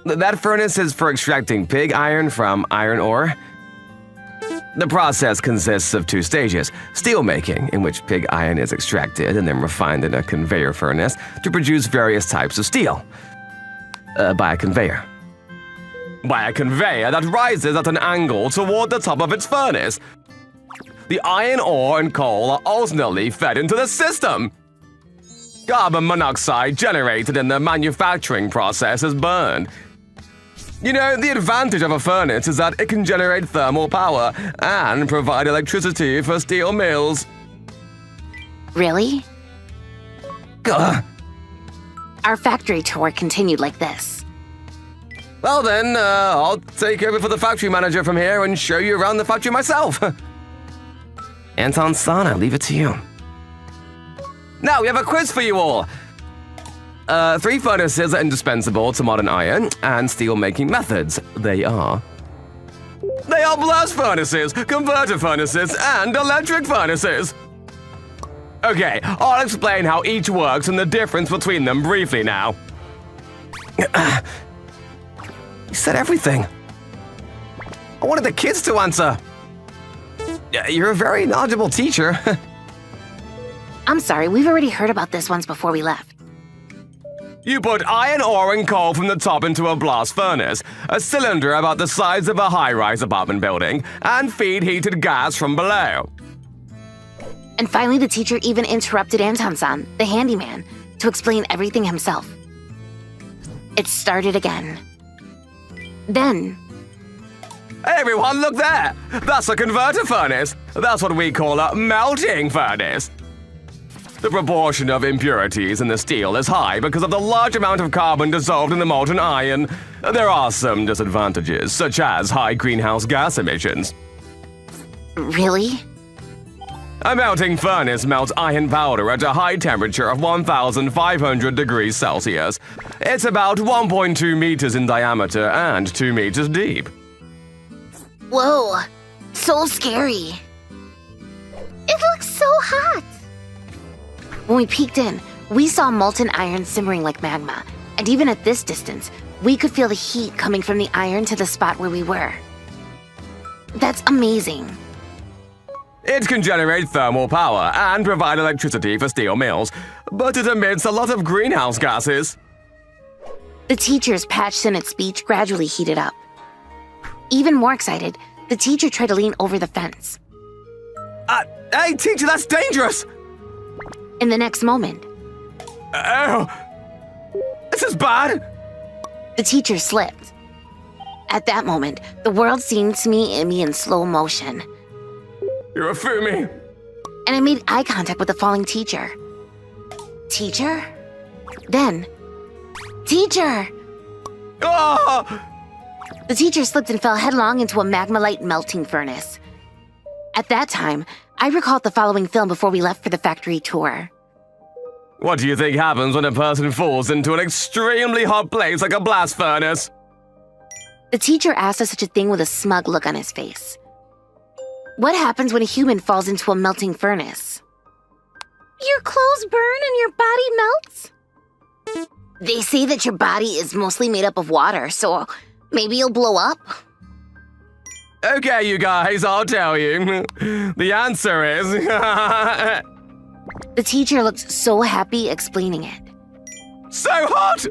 That furnace is for extracting pig iron from iron ore. The process consists of 2 stages. Steel making, in which pig iron is extracted and then refined in a conveyor furnace to produce various types of steel. By a conveyor. By a conveyor that rises at an angle toward the top of its furnace. The iron ore and coal are ultimately fed into the system. Carbon monoxide generated in the manufacturing process is burned. You know, the advantage of a furnace is that it can generate thermal power and provide electricity for steel mills. Really? Gah. Our factory tour continued like this. Well then, I'll take over for the factory manager from here and show you around the factory myself. Anton-san, I leave it to you. Now, we have a quiz for you all. 3 furnaces are indispensable to modern iron and steel-making methods. They are blast furnaces, converter furnaces, and electric furnaces. Okay, I'll explain how each works and the difference between them briefly now. You said everything. I wanted the kids to answer. You're a very knowledgeable teacher. I'm sorry, we've already heard about this once before we left. You put iron ore and coal from the top into a blast furnace, a cylinder about the size of a high-rise apartment building, and feed heated gas from below. And finally, the teacher even interrupted Anton-san, the handyman, to explain everything himself. It started again. Then... Hey everyone, look there! That's a converter furnace! That's what we call a melting furnace! The proportion of impurities in the steel is high because of the large amount of carbon dissolved in the molten iron. There are some disadvantages, such as high greenhouse gas emissions. Really? A melting furnace melts iron powder at a high temperature of 1,500 degrees Celsius. It's about 1.2 meters in diameter and 2 meters deep. Whoa, so scary. It looks so hot. When we peeked in, we saw molten iron simmering like magma, and even at this distance, we could feel the heat coming from the iron to the spot where we were. That's amazing. It can generate thermal power and provide electricity for steel mills, but it emits a lot of greenhouse gases. The teacher's passionate speech gradually heated up. Even more excited, the teacher tried to lean over the fence. Hey, teacher, that's dangerous! In the next moment, Oh, this is bad! the teacher slipped. At that moment, the world seemed to me in slow motion, Hirofumi! and I made eye contact with the falling teacher. Teacher? Then, teacher! Oh! The teacher slipped and fell headlong into a magma-light melting furnace. At that time, I recalled the following film before we left for the factory tour. What do you think happens when a person falls into an extremely hot place like a blast furnace? The teacher asked us such a thing with a smug look on his face. What happens when a human falls into a melting furnace? Your clothes burn and your body melts? They say that your body is mostly made up of water, so maybe you'll blow up? Okay, you guys, I'll tell you. The answer is... The teacher looked so happy explaining it. So hot!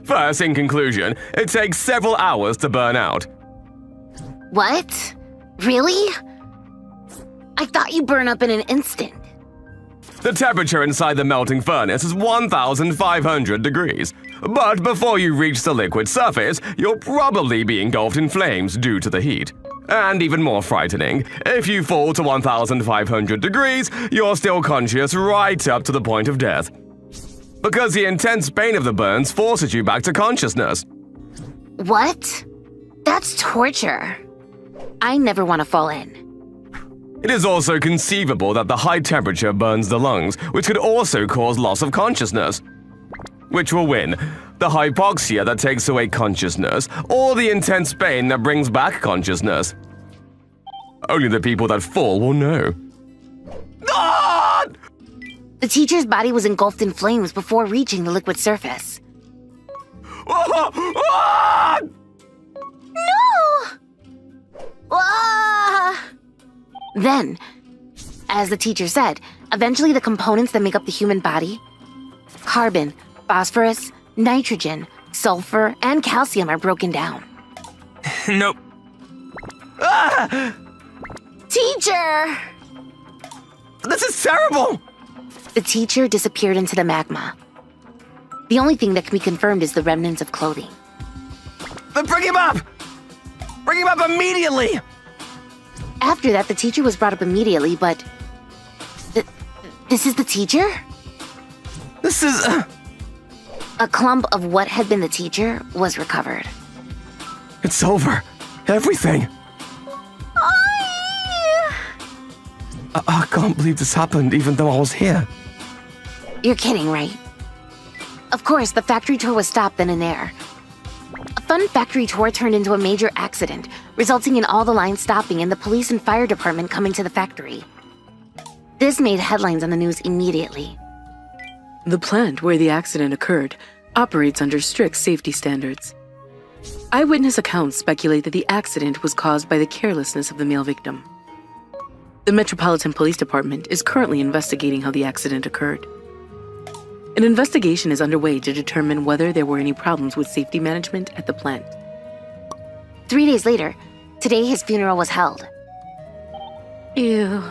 First, in conclusion, it takes several hours to burn out. What? Really? I thought you burn up in an instant. The temperature inside the melting furnace is 1,500 degrees. But before you reach the liquid surface, you'll probably be engulfed in flames due to the heat. And even more frightening, if you fall to 1,500 degrees, you're still conscious right up to the point of death. Because the intense pain of the burns forces you back to consciousness. What? That's torture. I never want to fall in. It is also conceivable that the high temperature burns the lungs, which could also cause loss of consciousness. Which will win? The hypoxia that takes away consciousness, or the intense pain that brings back consciousness? Only the people that fall will know. Ah! The teacher's body was engulfed in flames before reaching the liquid surface. Ah! No! Ah! Then, as the teacher said, eventually the components that make up the human body, carbon, phosphorus, nitrogen, sulfur, and calcium are broken down. Nope. Ah! Teacher! This is terrible! The teacher disappeared into the magma. The only thing that can be confirmed is the remnants of clothing. Then bring him up! Bring him up immediately! After that, the teacher was brought up immediately, but... This is the teacher? This is... A clump of what had been the teacher was recovered. It's over. Everything. I can't believe this happened even though I was here. You're kidding, right? Of course, the factory tour was stopped then and there. A fun factory tour turned into a major accident, resulting in all the lines stopping and the police and fire department coming to the factory. This made headlines on the news immediately. The plant where the accident occurred operates under strict safety standards. Eyewitness accounts speculate that the accident was caused by the carelessness of the male victim. The Metropolitan Police Department is currently investigating how the accident occurred. An investigation is underway to determine whether there were any problems with safety management at the plant. 3 days later, today his funeral was held. Ew.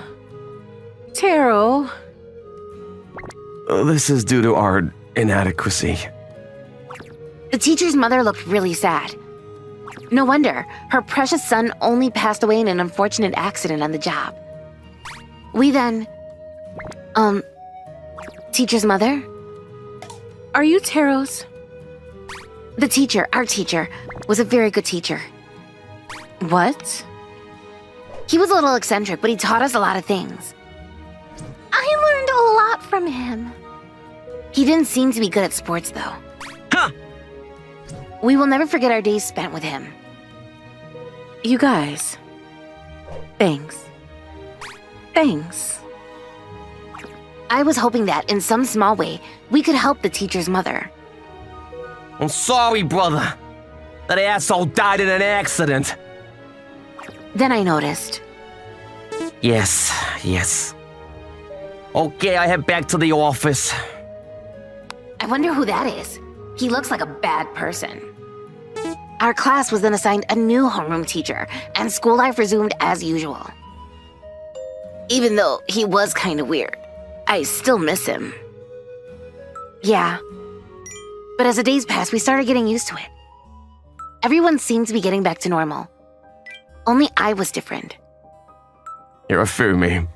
Taro. This is due to our inadequacy. The teacher's mother looked really sad. No wonder, her precious son only passed away in an unfortunate accident on the job. We then... Teacher's mother? Are you Taro's? The teacher, our teacher, was a very good teacher. What? He was a little eccentric, but he taught us a lot of things. I learned a lot from him. He didn't seem to be good at sports, though. Huh. We will never forget our days spent with him. You guys. Thanks. Thanks. I was hoping that, in some small way, we could help the teacher's mother. I'm sorry, brother. That asshole died in an accident. Then I noticed. Yes. Okay, I head back to the office. I wonder who that is. He looks like a bad person. Our class was then assigned a new homeroom teacher, and school life resumed as usual. Even though he was kind of weird, I still miss him. Yeah. But as the days passed, we started getting used to it. Everyone seemed to be getting back to normal. Only I was different. Hirofumi.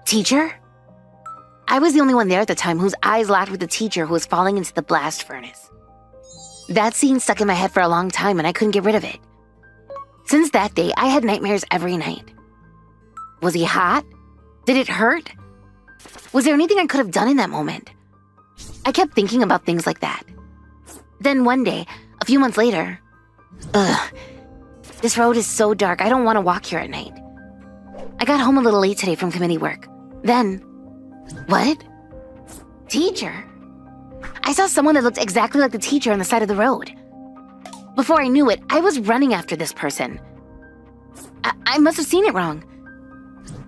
Teacher? I was the only one there at the time whose eyes locked with the teacher who was falling into the blast furnace. That scene stuck in my head for a long time and I couldn't get rid of it. Since that day, I had nightmares every night. Was he hot? Did it hurt? Was there anything I could have done in that moment? I kept thinking about things like that. Then one day, a few months later... This road is so dark, I don't want to walk here at night. I got home a little late today from committee work. Then... What? Teacher? I saw someone that looked exactly like the teacher on the side of the road. Before I knew it, I was running after this person. I must have seen it wrong.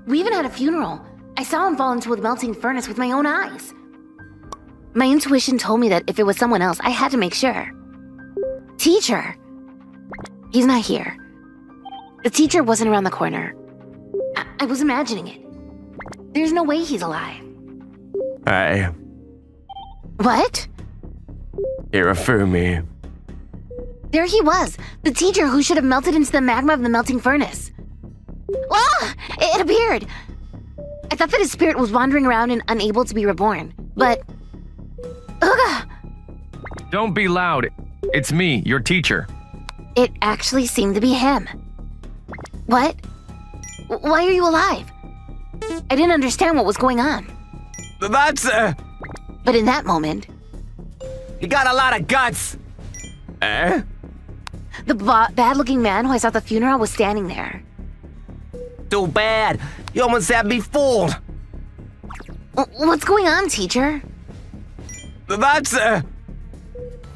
We even had a funeral. I saw him fall into a melting furnace with my own eyes. My intuition told me that if it was someone else, I had to make sure. Teacher! He's not here. The teacher wasn't around the corner. I was imagining it. There's no way he's alive. Hey, What? Hirofumi. There he was, the teacher who should have melted into the magma of the melting furnace. Ah! It appeared! I thought that his spirit was wandering around and unable to be reborn, but... Ugh! Don't be loud. It's me, your teacher. It actually seemed to be him. What? Why are you alive? I didn't understand what was going on. That's, But in that moment, You got a lot of guts. Eh? the bad-looking man who I saw at the funeral was standing there. Too bad. You almost had me fooled. What's going on, teacher? That's,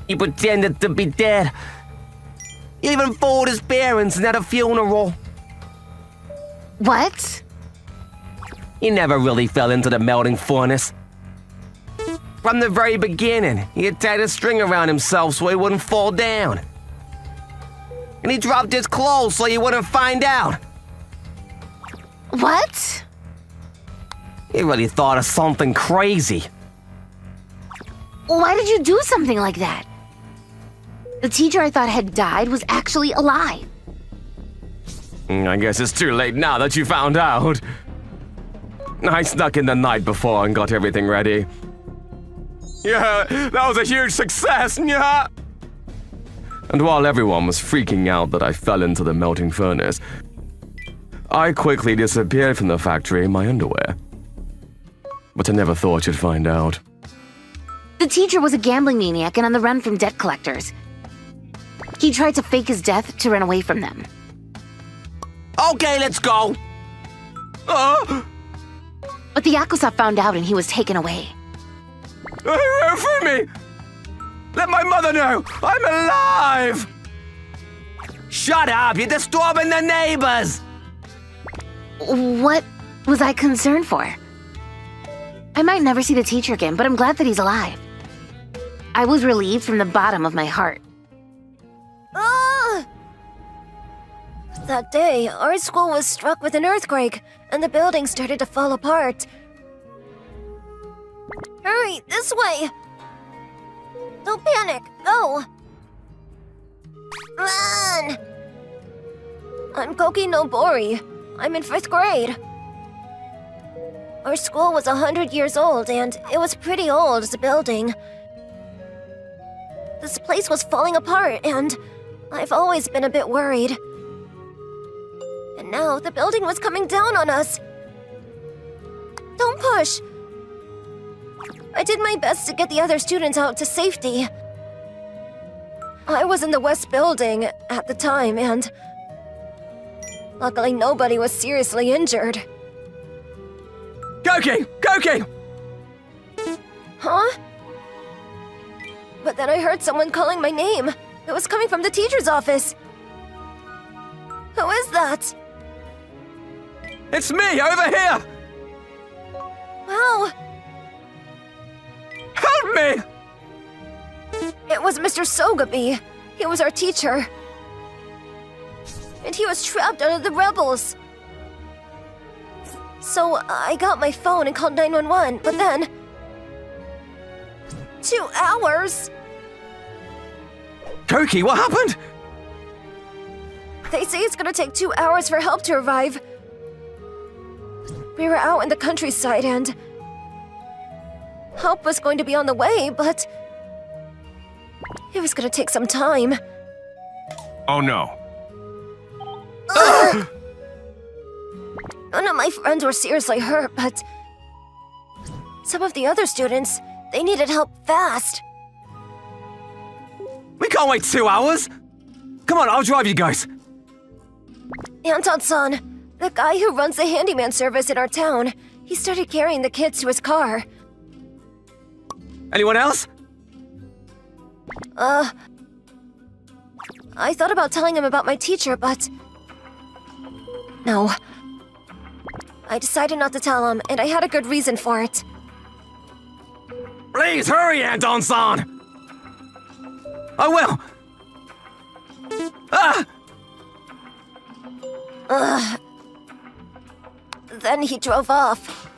He pretended to be dead. He even fooled his parents and had a funeral. What? He never really fell into the melting furnace. From the very beginning, he had tied a string around himself so he wouldn't fall down. And he dropped his clothes so he wouldn't find out. What? He really thought of something crazy. Why did you do something like that? The teacher I thought had died was actually alive. I guess it's too late now that you found out. I snuck in the night before and got everything ready. Yeah, that was a huge success, yeah! And while everyone was freaking out that I fell into the melting furnace, I quickly disappeared from the factory in my underwear. But I never thought you'd find out. The teacher was a gambling maniac and on the run from debt collectors. He tried to fake his death to run away from them. Okay, let's go. But the Yakuza found out and he was taken away. For me! Let my mother know! I'm alive! Shut up, you're disturbing the neighbors. What was I concerned for? I might never see the teacher again, but I'm glad that he's alive. I was relieved from the bottom of my heart. That day, our school was struck with an earthquake, and the building started to fall apart. Hurry, this way! Don't panic, go! Run! I'm Koki Nobori. I'm in 5th grade. Our school was 100 years old, and it was pretty old as a building. This place was falling apart, and I've always been a bit worried. And now the building was coming down on us. Don't push! I did my best to get the other students out to safety. I was in the west building at the time, and luckily nobody was seriously injured. Koki! Koki! Huh? But then I heard someone calling my name. It was coming from the teacher's office. Who is that? It's me, over here! Wow, Help me! it was Mr. Sogabi. He was our teacher. And he was trapped under the rebels. So I got my phone and called 911, but then... 2 hours? Koki, what happened? They say it's gonna take 2 hours for help to arrive. We were out in the countryside and... help was going to be on the way, but... it was gonna take some time. Oh no. None of my friends were seriously hurt, but... some of the other students, they needed help fast. We can't wait 2 hours! Come on, I'll drive you guys. Anton-san, the guy who runs the handyman service in our town, he started carrying the kids to his car. Anyone else? I thought about telling him about my teacher, but... no. I decided not to tell him, and I had a good reason for it. Please hurry, Anton-san! I will! Ah! Then he drove off.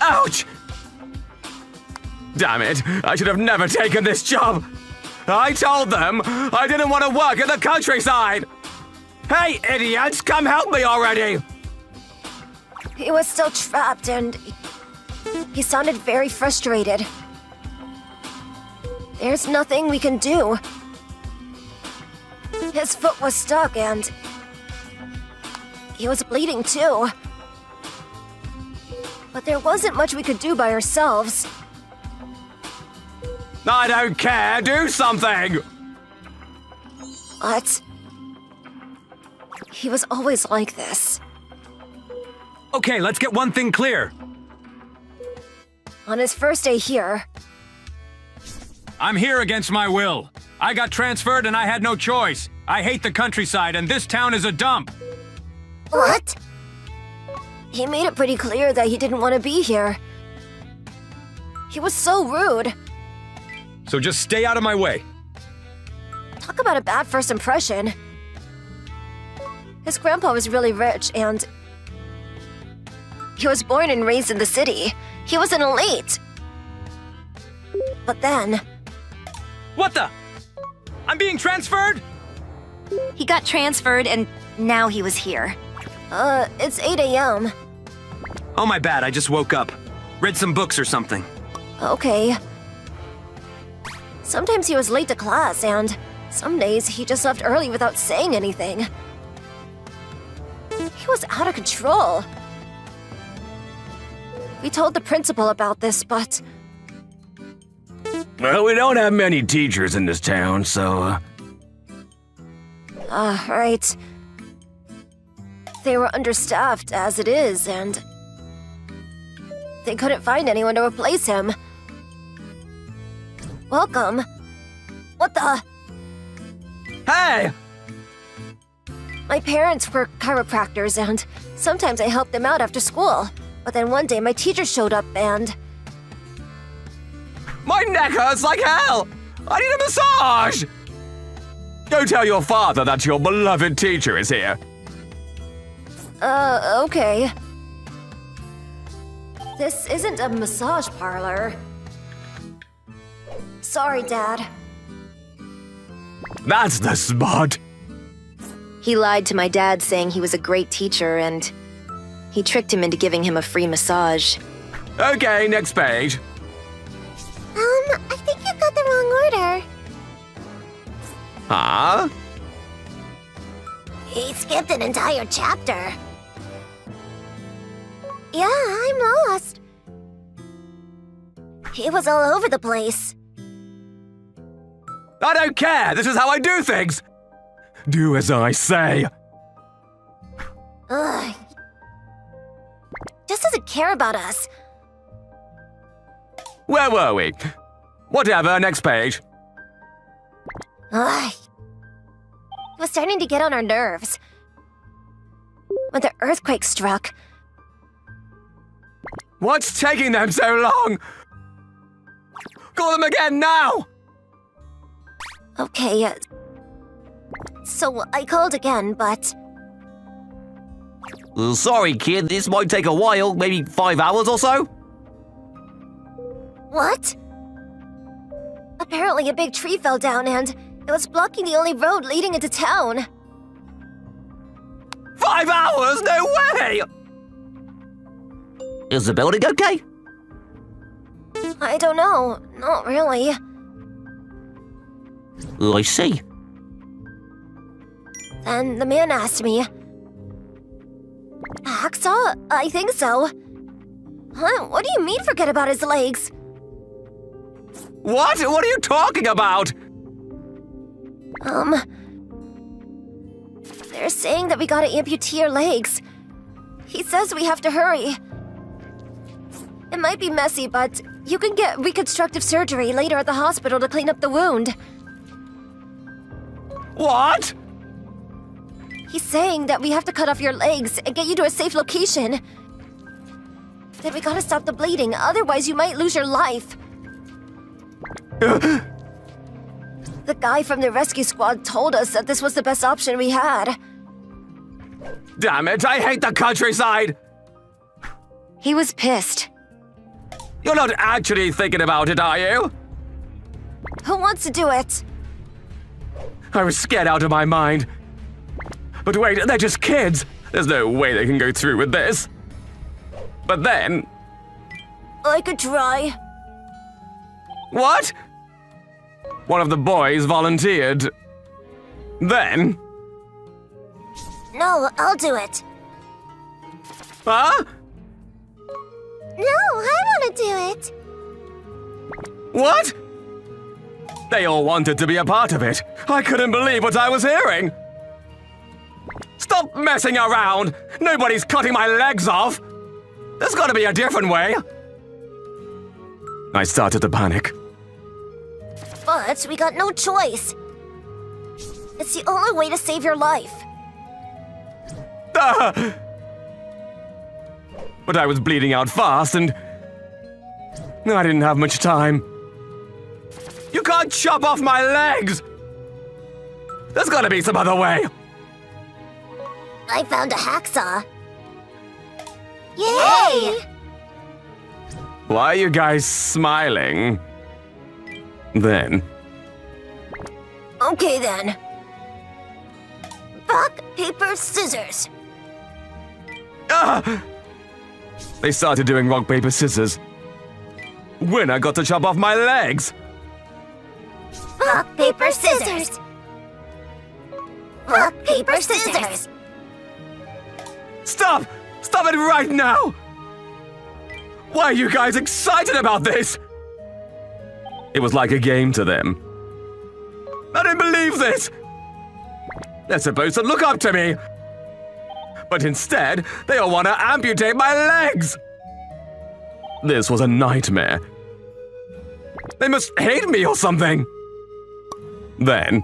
Ouch! Damn it, I should have never taken this job! I told them I didn't want to work in the countryside! Hey, idiots, come help me already! He was still trapped and he sounded very frustrated. There's nothing we can do. His foot was stuck and he was bleeding too. But there wasn't much we could do by ourselves. I don't care, do something! But he was always like this. Okay, let's get one thing clear. On his first day here, I'm here against my will. I got transferred and I had no choice. I hate the countryside and this town is a dump. what? He made it pretty clear that he didn't want to be here. He was so rude. So just stay out of my way. Talk about a bad first impression. His grandpa was really rich and he was born and raised in the city. He was an elite. But then, What the? I'm being transferred? He got transferred and now he was here. it's 8 a.m. Oh, my bad, I just woke up. Read some books or something. Okay. Sometimes he was late to class and some days he just left early without saying anything. He was out of control. We told the principal about this, but Well, we don't have many teachers in this town, so... right. They were understaffed as it is, and they couldn't find anyone to replace him. Welcome. What the? Hey! My parents were chiropractors, and sometimes I helped them out after school. But then one day my teacher showed up and... My neck hurts like hell! I need a massage! Go tell your father that your beloved teacher is here. Okay. This isn't a massage parlor. Sorry, Dad. That's the spot. He lied to my dad saying he was a great teacher and he tricked him into giving him a free massage. Okay, next page. I think you got the wrong order. Huh? He skipped an entire chapter. Yeah, I'm lost. He was all over the place. I don't care! This is how I do things! Do as I say. Ugh. Just doesn't care about us. Where were we? Whatever, next page. Ugh. It was starting to get on our nerves. When the earthquake struck, What's taking them so long? Call them again now! okay, so I called again, but Sorry, kid, this might take a while, maybe 5 hours or so? what? Apparently a big tree fell down and it was blocking the only road leading into town. 5 hours? No way! Is the building okay? I don't know, not really. I see. Then the man asked me, Hacksaw? I think so. Huh? What do you mean forget about his legs? What? What are you talking about? They're saying that we gotta amputee your legs. He says we have to hurry. It might be messy, but you can get reconstructive surgery later at the hospital to clean up the wound. What? He's saying that we have to cut off your legs and get you to a safe location. That we gotta stop the bleeding, otherwise you might lose your life. The guy from the rescue squad told us that this was the best option we had. Damn it, I hate the countryside! He was pissed. You're not actually thinking about it, are you? Who wants to do it? I was scared out of my mind. But wait, they're just kids. There's no way they can go through with this. But then... I could try. What? One of the boys volunteered. Then... No, I'll do it. Huh? No, I want to do it. What? They all wanted to be a part of it. I couldn't believe what I was hearing. Stop messing around! Nobody's cutting my legs off! There's gotta be a different way! I started to panic. But we got no choice. It's the only way to save your life. Ah! But I was bleeding out fast and... I didn't have much time. You can't chop off my legs! There's gotta be some other way! I found a hacksaw. Yay! Why are you guys smiling? Then... Okay then. Rock, paper, scissors. Ah! They started doing rock, paper, scissors. When I got to chop off my legs! Rock, paper, scissors. Rock, paper, scissors. Stop! Stop it right now! Why are you guys excited about this? It was like a game to them. I didn't believe this! They're supposed to look up to me. But instead, they all want to amputate my legs! This was a nightmare. They must hate me or something. Then...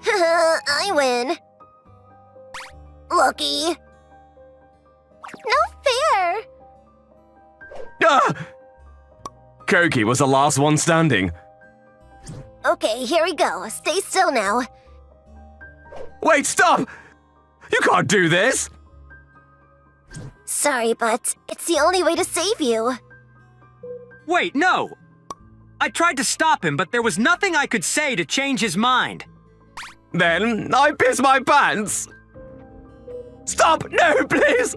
I win. Lucky. No fair. Ah! Koki was the last one standing. Okay, here we go. Stay still now. Wait, stop! You can't do this! Sorry, but it's the only way to save you. Wait, no! I tried to stop him, but there was nothing I could say to change his mind. Then I pissed my pants! Stop! No, please!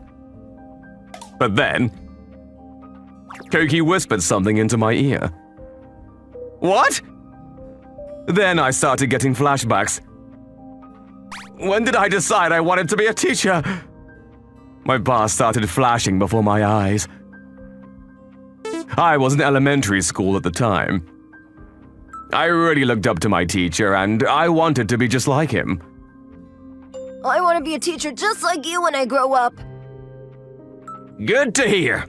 But then... Koki whispered something into my ear. What? Then I started getting flashbacks. When did I decide I wanted to be a teacher? My past started flashing before my eyes. I was in elementary school at the time. I really looked up to my teacher and I wanted to be just like him. I want to be a teacher just like you when I grow up. Good to hear.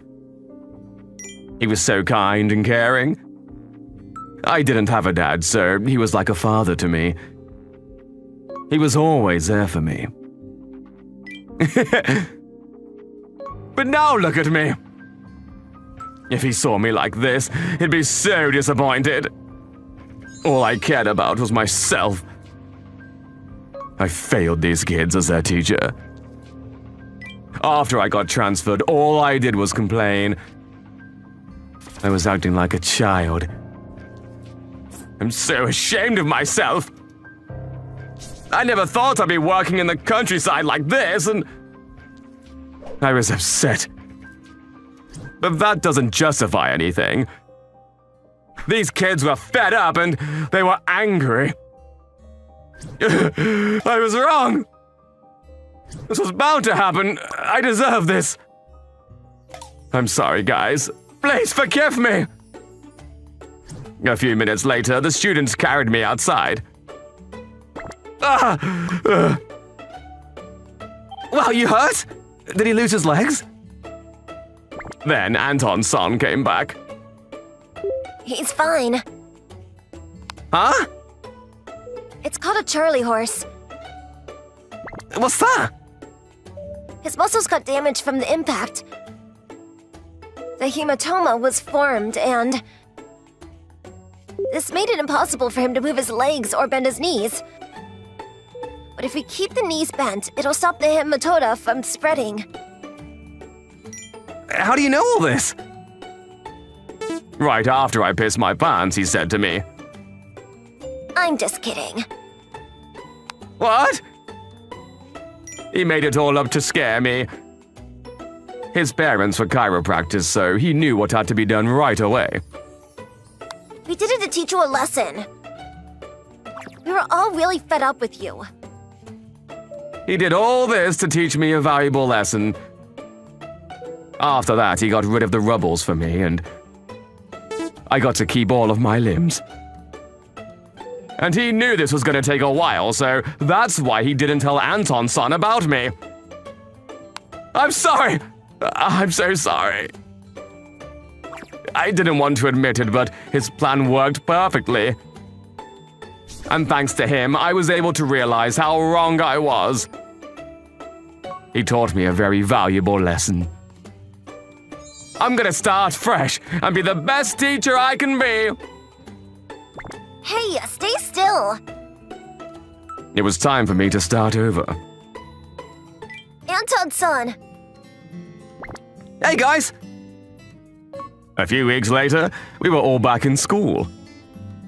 He was so kind and caring. I didn't have a dad, so he was like a father to me. He was always there for me. But now look at me. If he saw me like this, he'd be so disappointed. All I cared about was myself. I failed these kids as their teacher. After I got transferred, all I did was complain. I was acting like a child. I'm so ashamed of myself. I never thought I'd be working in the countryside like this, and I was upset. But that doesn't justify anything. These kids were fed up and they were angry. I was wrong. This was bound to happen. I deserve this. I'm sorry, guys. Please forgive me. A few minutes later, the students carried me outside. Well, you hurt? Did he lose his legs? Then Anton's son came back. He's fine. Huh? It's called a Charlie horse. What's that? His muscles got damaged from the impact. The hematoma was formed, and this made it impossible for him to move his legs or bend his knees. But if we keep the knees bent, it'll stop the hematoma from spreading. How do you know all this? Right after I pissed my pants, he said to me. I'm just kidding. What? He made it all up to scare me. His parents were chiropractors, so he knew what had to be done right away. We did it to teach you a lesson. We were all really fed up with you. He did all this to teach me a valuable lesson. After that, he got rid of the rubbles for me, and I got to keep all of my limbs. And he knew this was going to take a while, so that's why he didn't tell Anton-san about me. I'm sorry! I'm so sorry. I didn't want to admit it, but his plan worked perfectly. And thanks to him, I was able to realize how wrong I was. He taught me a very valuable lesson. I'm gonna start fresh and be the best teacher I can be. Hey, stay still. It was time for me to start over. Anton-san. Hey, guys! A few weeks later, we were all back in school.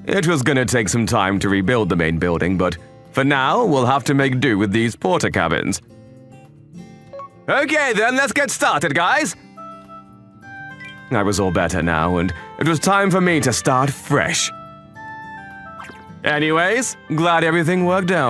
It was gonna take some time to rebuild the main building, but for now, we'll have to make do with these porter cabins. Okay then, let's get started, guys! I was all better now, and it was time for me to start fresh. Anyways, glad everything worked out.